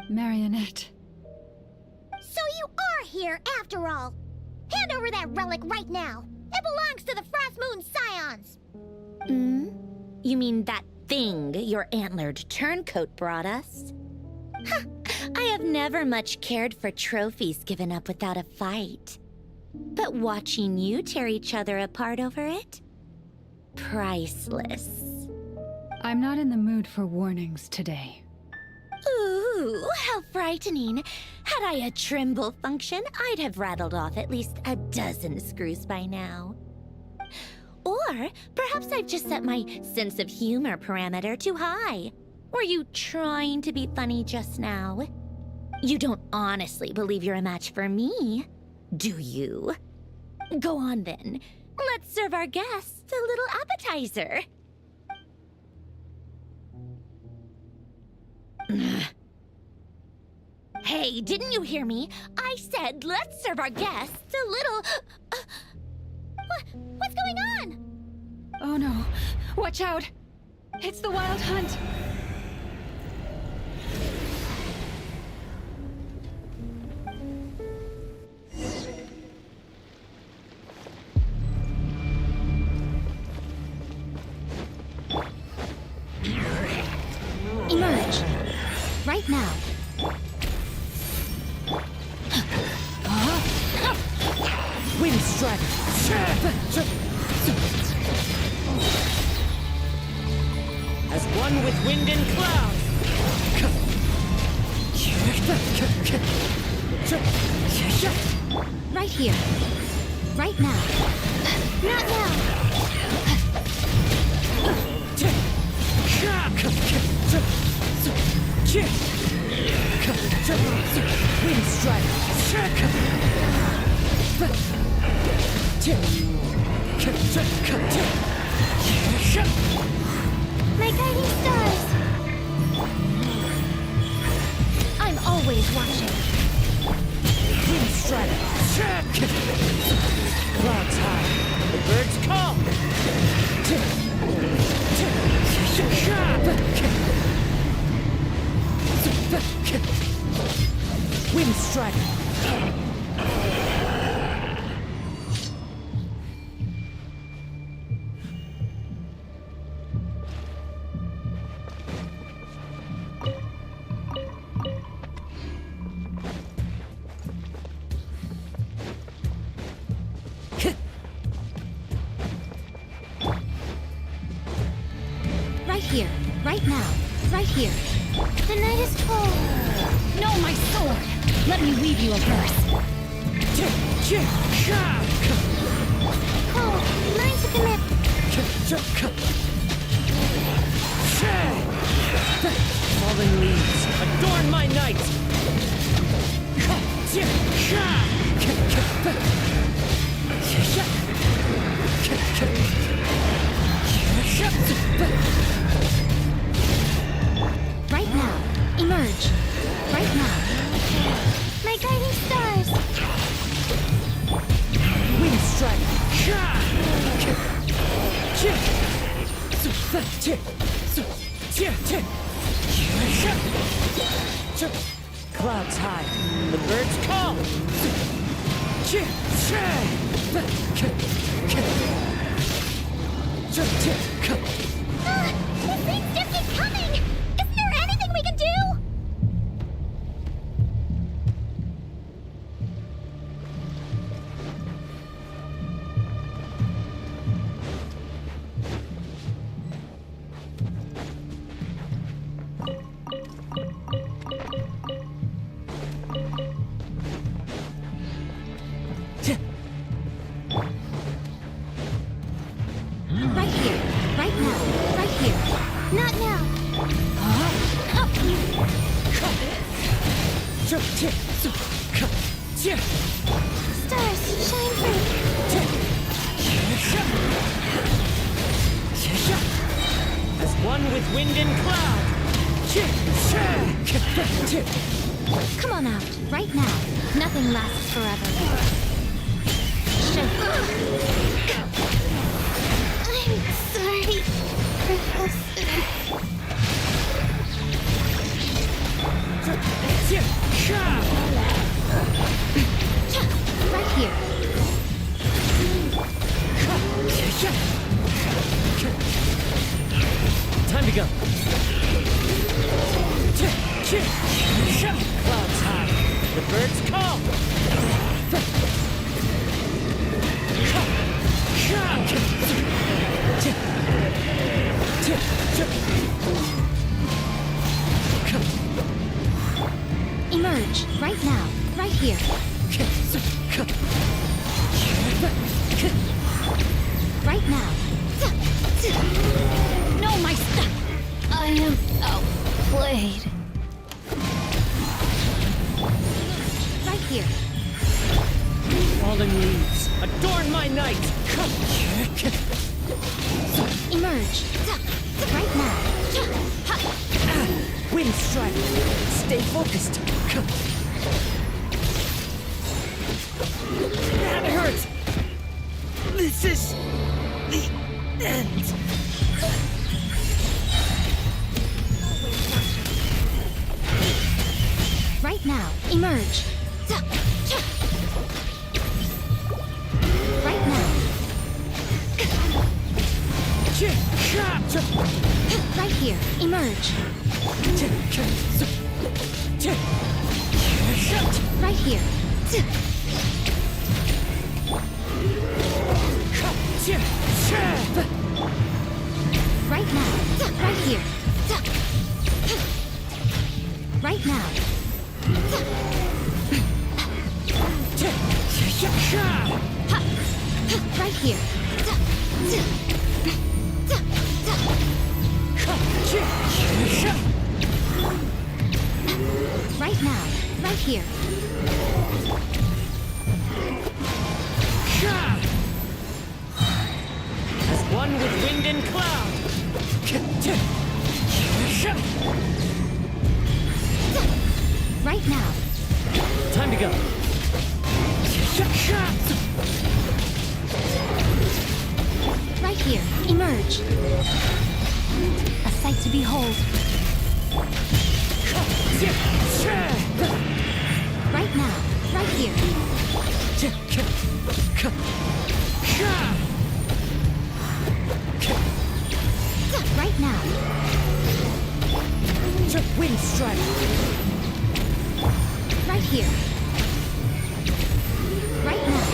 S6: Marionette.
S7: So you are here after all. Hand over that relic right now. It belongs to the Frost Moon Scions.
S4: You mean that thing your antlered turncoat brought us? I have never much cared for trophies given up without a fight. But watching you tear each other apart over it? Priceless.
S6: I'm not in the mood for warnings today.
S4: Ooh, how frightening. Had I a Trimble function, I'd have rattled off at least a dozen screws by now. Or perhaps I've just set my sense of humor parameter too high. Were you trying to be funny just now? You don't honestly believe you're a match for me, do you? Go on then. Let's serve our guests a little appetizer. Hey, didn't you hear me? I said let's serve our guests a little...
S7: What's going on?
S1: Oh no. Watch out. It's the Wild Hunt.
S4: Emerge. Right now.
S2: Wind strike! As one with wind and cloud!
S4: Right here. Right now.
S7: Not now.
S2: Wind strike!
S7: My guiding stars.
S4: I'm always watching.
S2: Wind strike! Clouds high, the birds call! Wind strike!
S4: Right here. Right now. Right here.
S7: The night is cold.
S4: No, my sword! Let me weave you a verse.
S7: Cold. Mine to commit.
S2: Fallen leaves, adorn my night!
S4: Right now. Emerge. Right now.
S7: My guiding stars.
S2: Wind strike! Clouds high, the birds call!
S7: This thing just keeps coming. Isn't there anything we can do?
S4: Right here. Right now. Right here.
S7: Not now. Stars, shine free.
S2: As one with wind and cloud!
S4: Come on out. Right now. Nothing lasts forever.
S7: I'm sorry, Professor.
S4: Right here.
S2: go. Clouds high. The birds call.
S7: Emerge, right now, right here. Right now.
S8: No, my stuff! I am outplayed.
S7: Right here.
S2: Falling leaves, adorn my night!
S7: Emerge, right now.
S2: Wind strike! Stay focused! That hurts! This is the end!
S7: Right now, emerge. Right now. Right here, emerge. Right here. Right now, right here. Right now. Right here. Right now, right here.
S2: As one with wind and cloud!
S7: Right now.
S2: Time to go!
S7: Right here, emerge. A sight to behold. Right now, right here. Right now.
S2: Wind strike!
S7: Right here. Right now.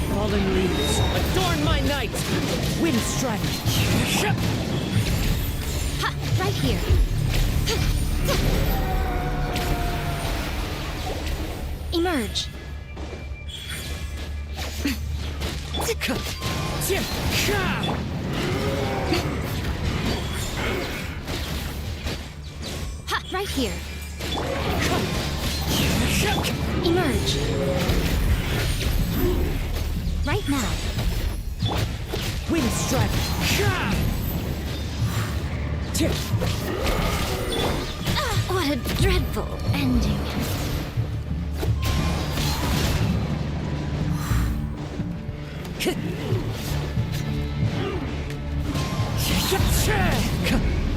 S2: Falling leaves, adorn my night! Wind strike!
S7: Ha! Right here. Emerge. Ha! Right here. Emerge. Right now.
S2: Wind strike!
S8: What a dreadful ending.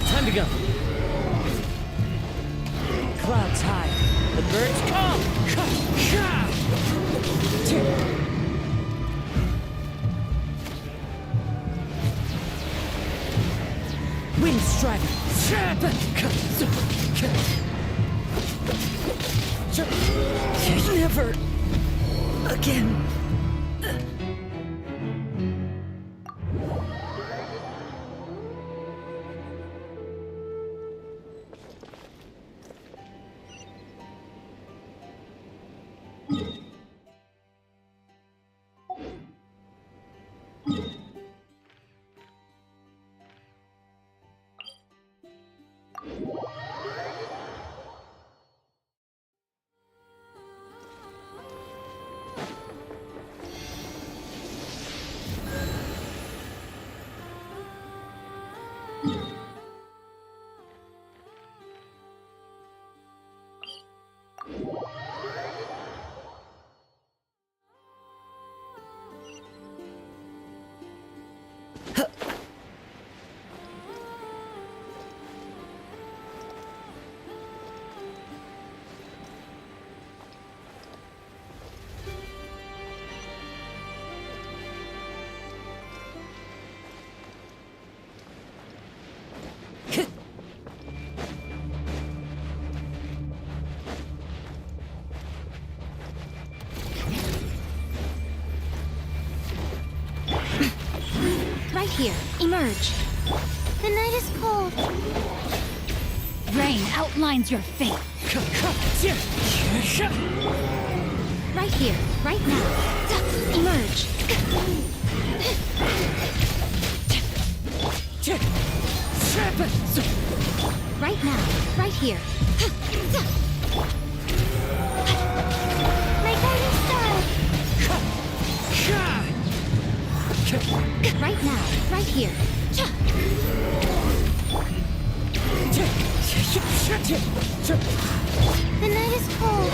S2: Time to go. Clouds high. The birds come. Wind strike. Never again.
S7: here. Emerge. The night is cold.
S6: Rain outlines your fate.
S7: Right here. Right now. Emerge. Right now. Right here. My guiding star. Right now. Right here. The night is cold.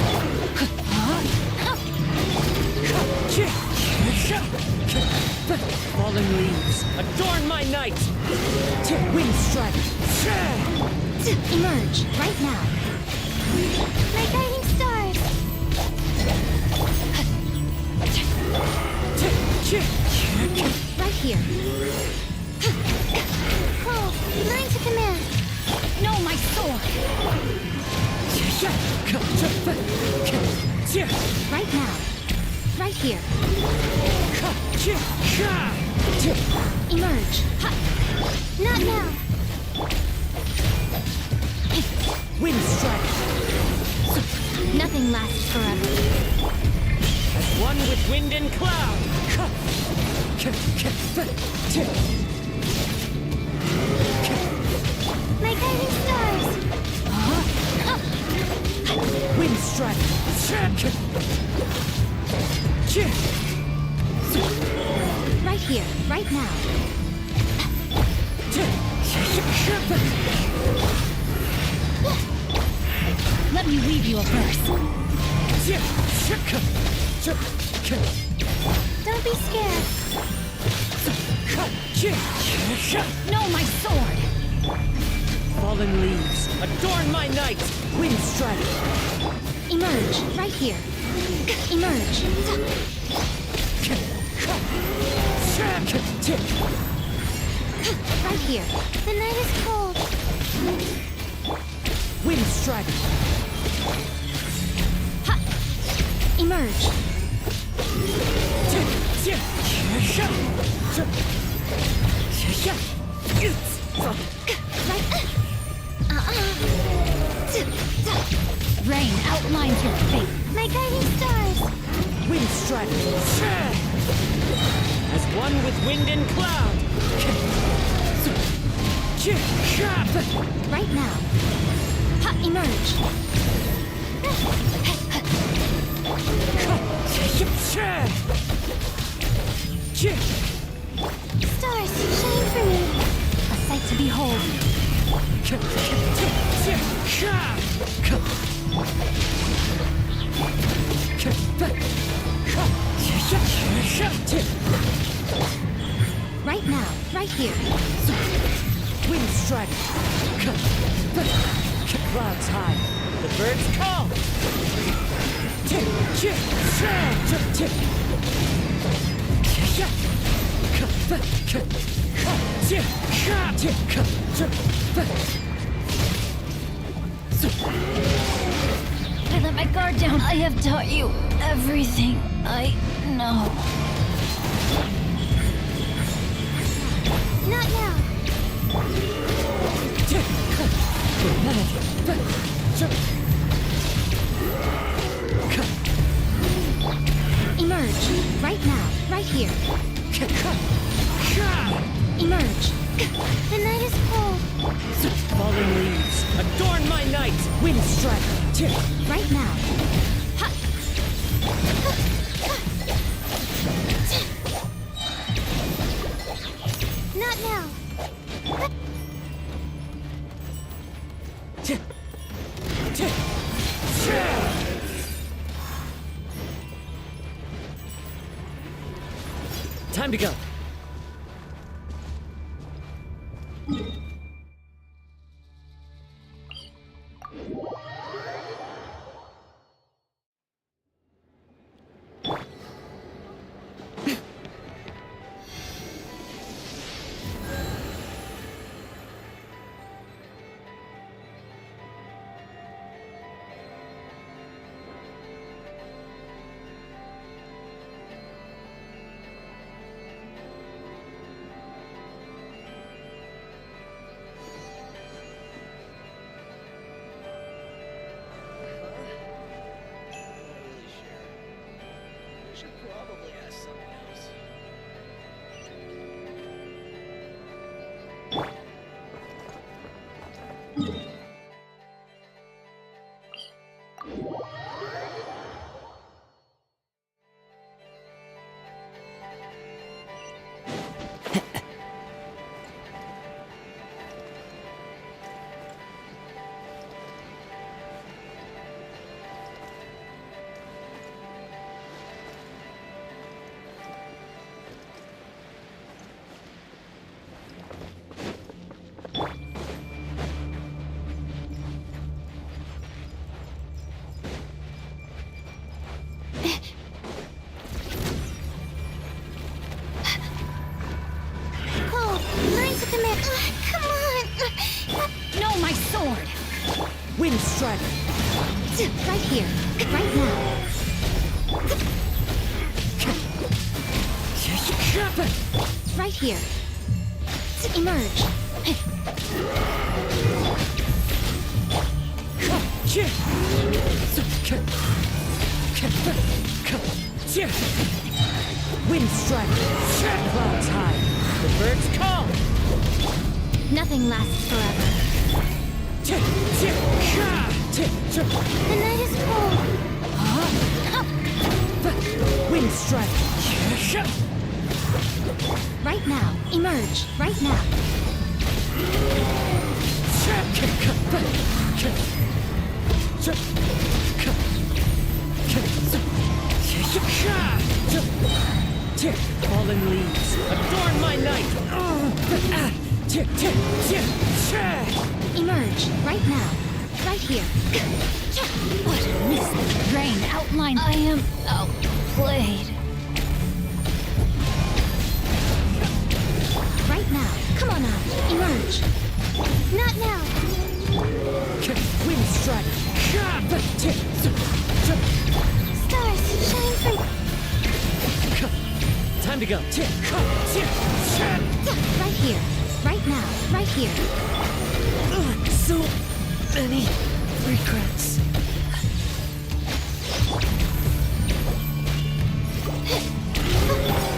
S3: Fallen leaves, adorn my night! Wind strike!
S7: Emerge. Right now. My guiding stars. Right here. Call. Line to command.
S6: No, my sword!
S7: Right now. Right here. Emerge. Not now.
S3: Wind strike!
S7: Nothing lasts forever.
S3: As one with wind and cloud!
S7: My guiding stars.
S3: Wind strike!
S7: Right here. Right now.
S6: Let me weave you a verse.
S7: Don't be scared.
S6: No, my sword!
S3: Fallen leaves, adorn my night! Wind strike!
S7: Emerge. Right here. Emerge. Right here. The night is cold.
S3: Wind strike!
S7: Emerge.
S6: Rain outlines your fate.
S7: My guiding stars.
S3: Wind strike! As one with wind and cloud!
S7: Right now. Emerge. Stars, shine for me.
S6: A sight to behold.
S7: Right now. Right here.
S3: Wind strike! Clouds high. The birds call!
S6: I let my guard down. I have taught you everything I know.
S7: Not now. Emerge. Right now. Right here. Emerge. The night is cold.
S3: Fallen leaves, adorn my night! Wind strike!
S7: Right now. Not now.
S3: Time to go!
S10: should probably ask someone else.
S7: Oh, learn to commit. Come on.
S1: No, my sword!
S2: Wind Strider!
S7: Right here. Right now. Right here. Emerge.
S2: Wind Strider! Clouds high! The birds call!
S7: Nothing lasts forever. The night is cold.
S2: Wind Strider!
S7: Right now. Emerge. Right now.
S2: Fallen leaves, adorn my night!
S7: Emerge. Right now. Right here.
S1: What a misty grain outline. I am outplayed.
S7: Right now. Come on out. Emerge. Not now.
S2: Wind Strider!
S7: Stars, shine for...
S2: Time to go!
S7: Right here. Right now. Right here.
S2: So many regrets.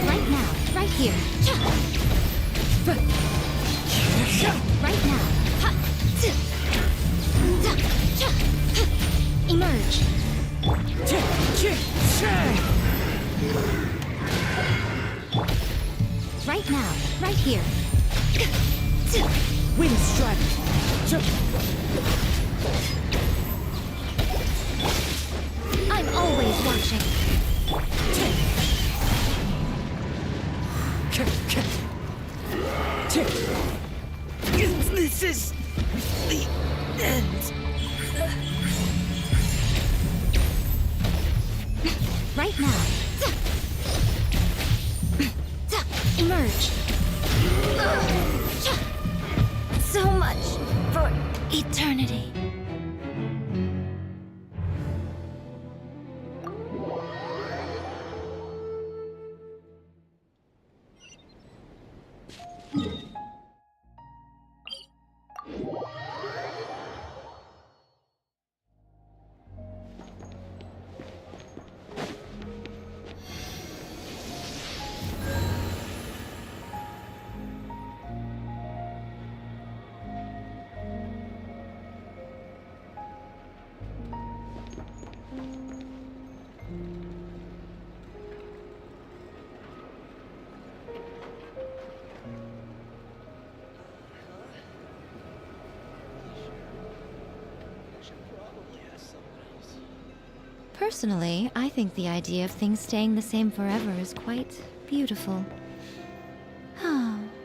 S7: Right now. Right here. Right now. Emerge. Right now. Right here.
S2: Wind Strider!
S7: I'm always watching.
S2: This is the end.
S7: Right now. Emerge.
S1: So much for eternity.
S12: Personally, I think the idea of things staying the same forever is quite beautiful.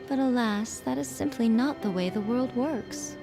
S12: But alas, that is simply not the way the world works.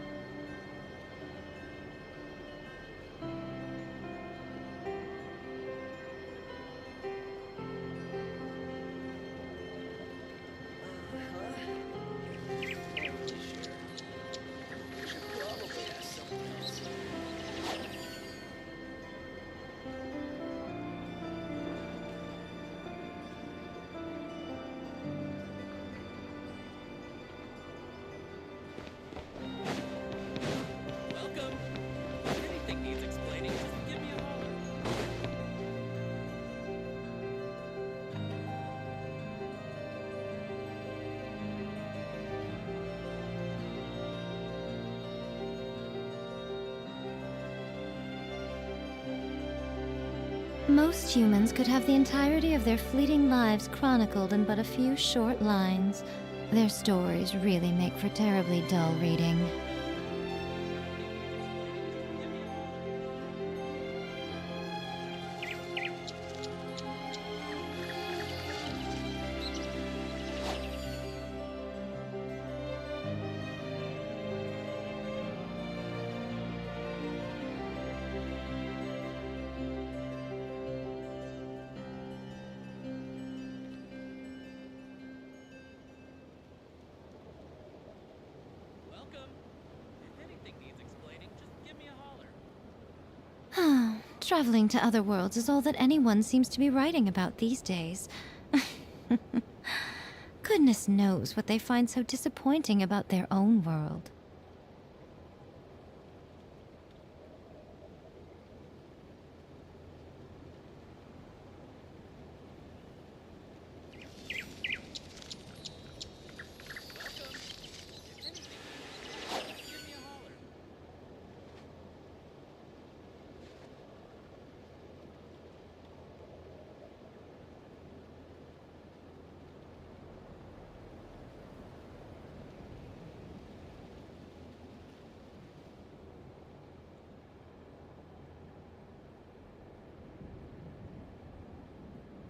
S12: Most humans could have the entirety of their fleeting lives chronicled in but a few short lines. Their stories really make for terribly dull reading. Traveling to other worlds is all that anyone seems to be writing about these days. Goodness knows what they find so disappointing about their own world.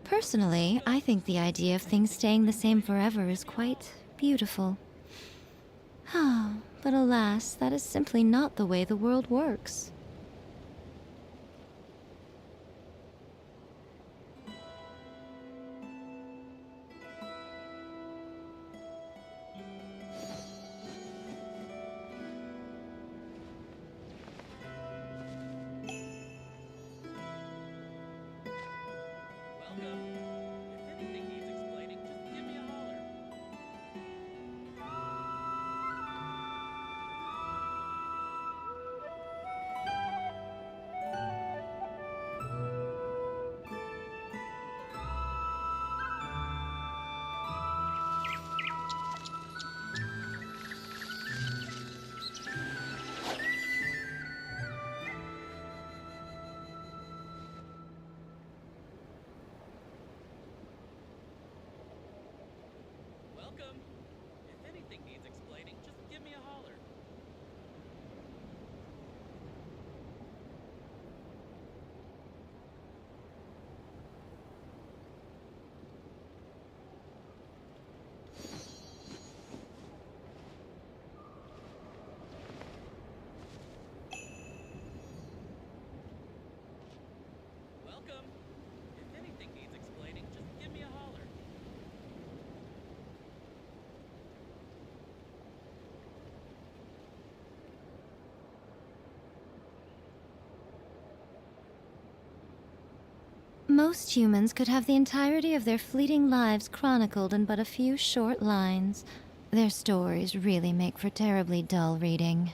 S12: Personally, I think the idea of things staying the same forever is quite beautiful. But alas, that is simply not the way the world works. Most humans could have the entirety of their fleeting lives chronicled in but a few short lines. Their stories really make for terribly dull reading.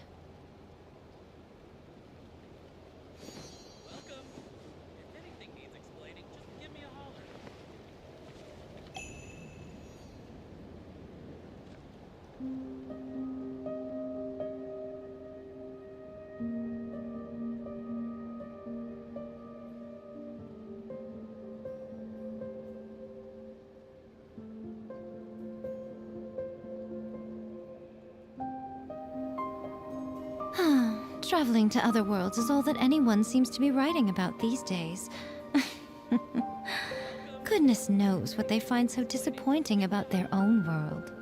S12: Traveling to other worlds is all that anyone seems to be writing about these days. Goodness knows what they find so disappointing about their own world.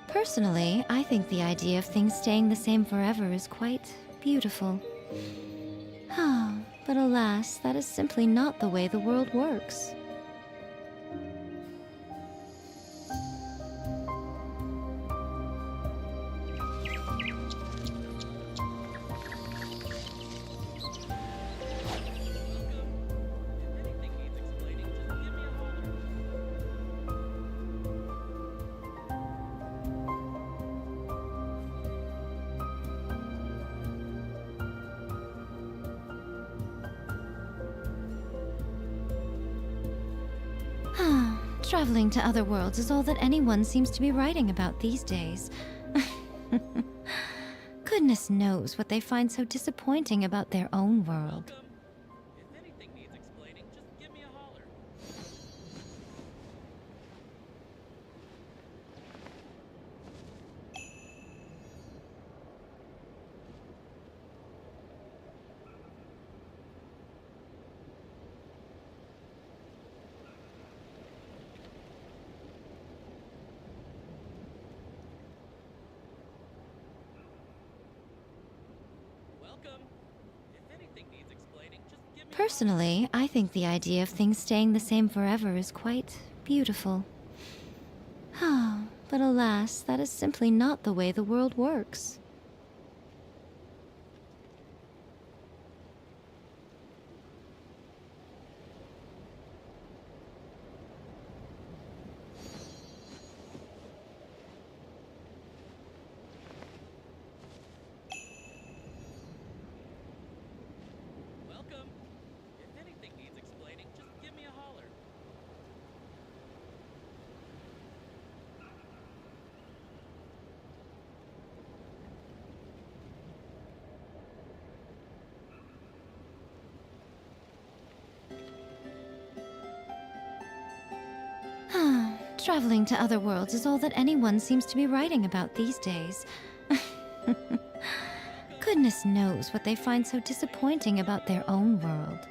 S12: Personally, I think the idea of things staying the same forever is quite beautiful. But alas, that is simply not the way the world works. Traveling to other worlds is all that anyone seems to be writing about these days. Goodness knows what they find so disappointing about their own world.
S10: If anything needs explaining, just give me a holler. Welcome. If anything needs explaining, just give me
S12: Personally, I think the idea of things staying the same forever is quite beautiful. But alas, that is simply not the way the world works.
S10: welcome. If anything needs explaining, just give me a holler.
S12: Traveling to other worlds is all that anyone seems to be writing about these days. Goodness knows what they find so disappointing about their own world.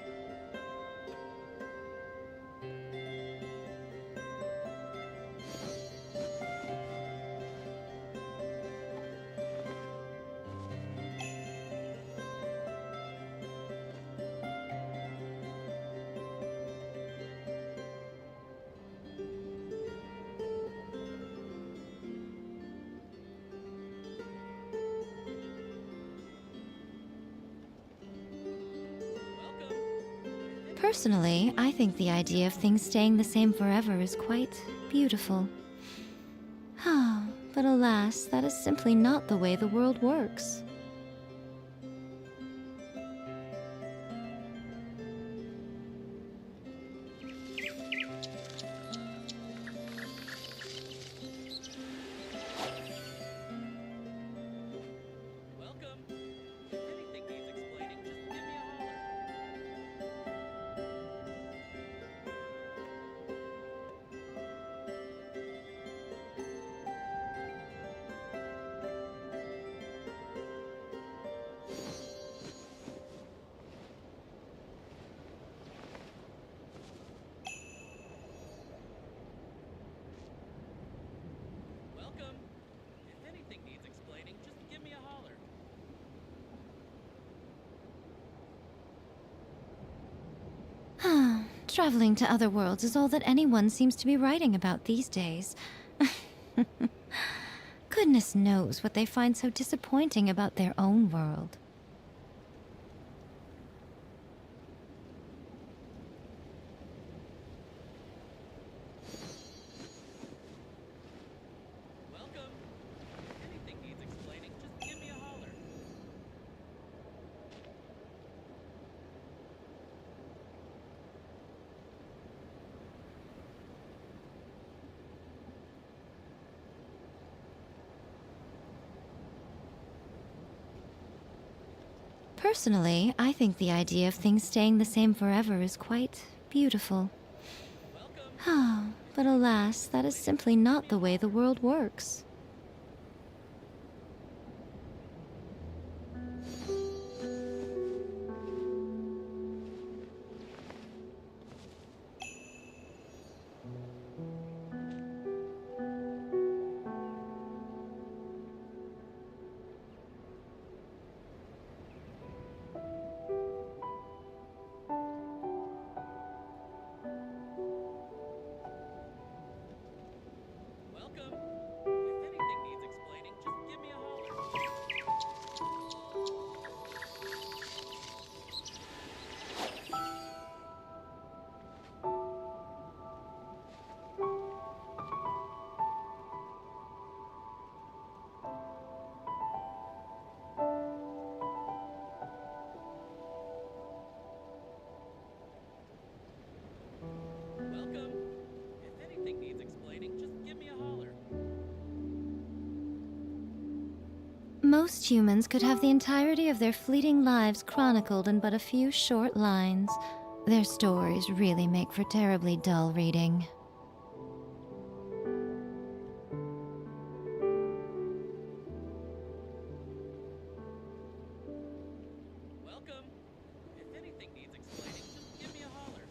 S12: Personally, I think the idea of things staying the same forever is quite beautiful. But alas, that is simply not the way the world works.
S10: Welcome. If anything needs explaining, just give me a holler. Welcome. If anything needs explaining, just give me a holler.
S12: Traveling to other worlds is all that anyone seems to be writing about these days. Goodness knows what they find so disappointing about their own world.
S10: Welcome. If anything needs explaining, just give me a holler.
S12: Personally, I think the idea of things staying the same forever is quite beautiful.
S10: Welcome.
S12: But alas, that is simply not the way the world works.
S10: Welcome. If
S12: Most humans could have the entirety of their fleeting lives chronicled in but a few short lines. Their stories really make for terribly dull reading.
S13: Welcome. If anything needs explaining, just give me a holler.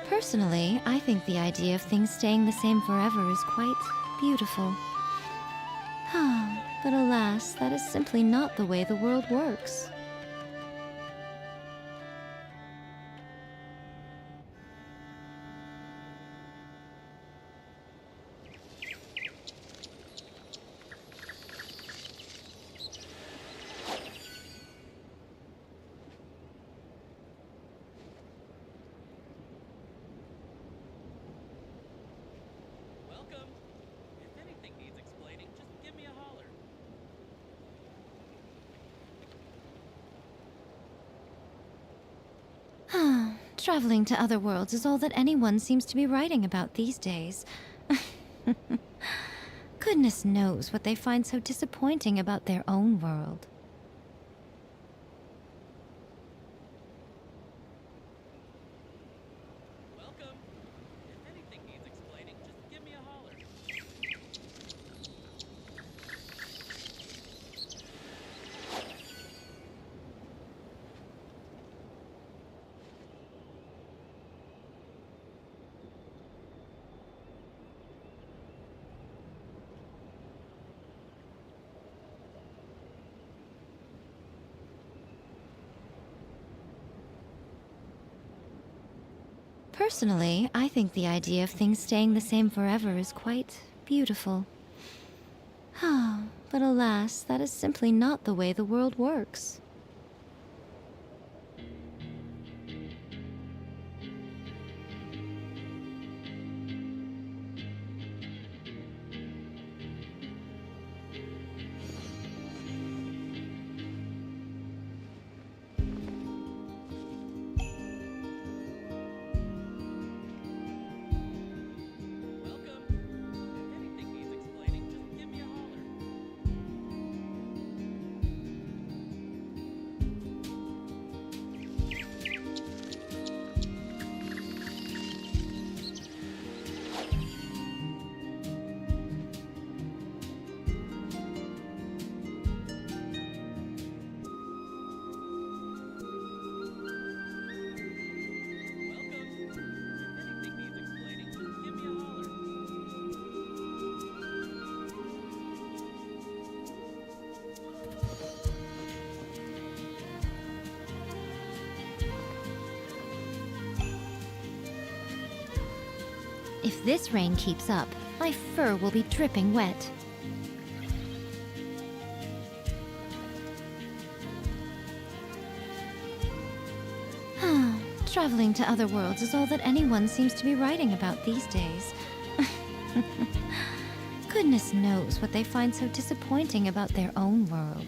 S12: Personally, I think the idea of things staying the same forever is quite beautiful. But alas, that is simply not the way the world works.
S13: Welcome. If anything needs explaining, just give me a holler.
S12: Traveling to other worlds is all that anyone seems to be writing about these days. Goodness knows what they find so disappointing about their own world.
S13: Welcome. If anything needs explaining, just give me a holler.
S12: Personally, I think the idea of things staying the same forever is quite beautiful. But alas, that is simply not the way the world works.
S13: Welcome. If anything needs explaining, just give me a holler. Welcome. If anything needs explaining, just give me a holler.
S12: If this rain keeps up, my fur will be dripping wet. Traveling to other worlds is all that anyone seems to be writing about these days. Goodness knows what they find so disappointing about their own world.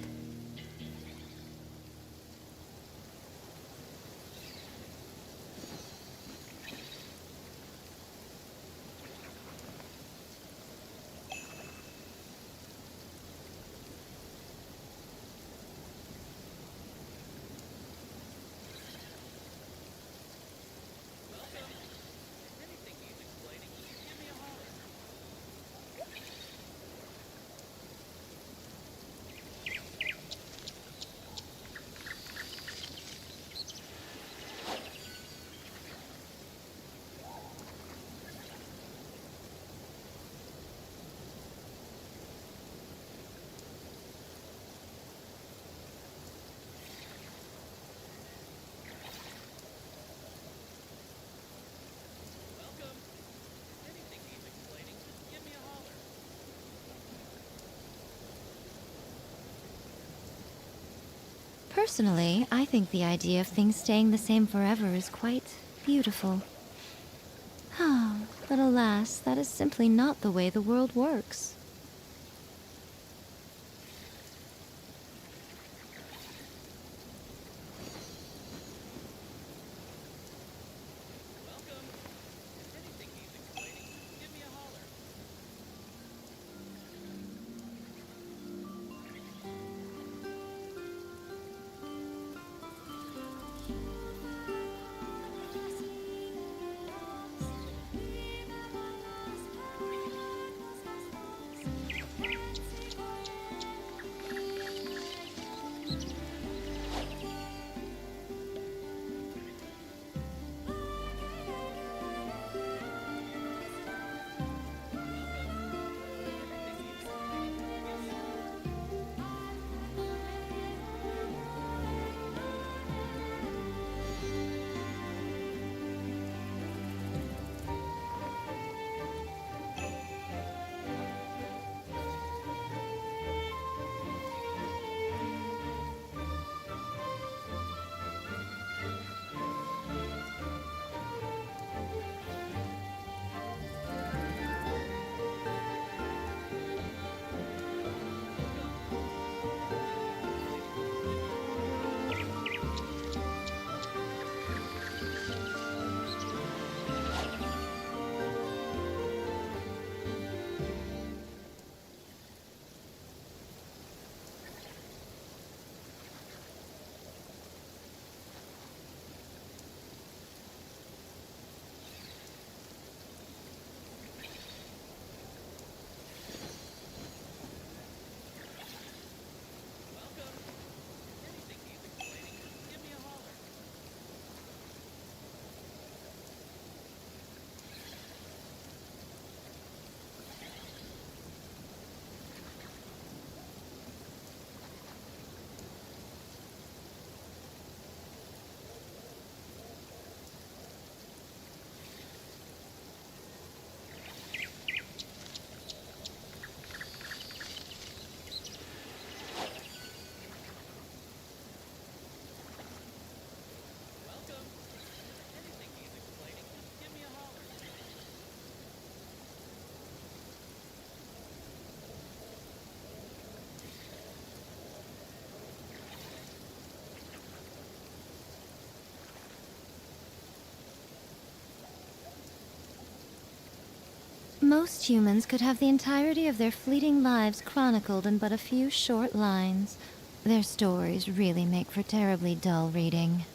S13: Welcome. If anything needs explaining, just give me a holler. Welcome. If anything needs explaining, just give me a holler.
S12: Personally, I think the idea of things staying the same forever is quite beautiful. But alas, that is simply not the way the world works.
S13: Welcome. If anything needs explaining, give me a holler. Welcome. If anything needs explaining, give me a holler. Welcome. If anything needs explaining, give me a holler.
S12: Most humans could have the entirety of their fleeting lives chronicled in but a few short lines. Their stories really make for terribly dull reading.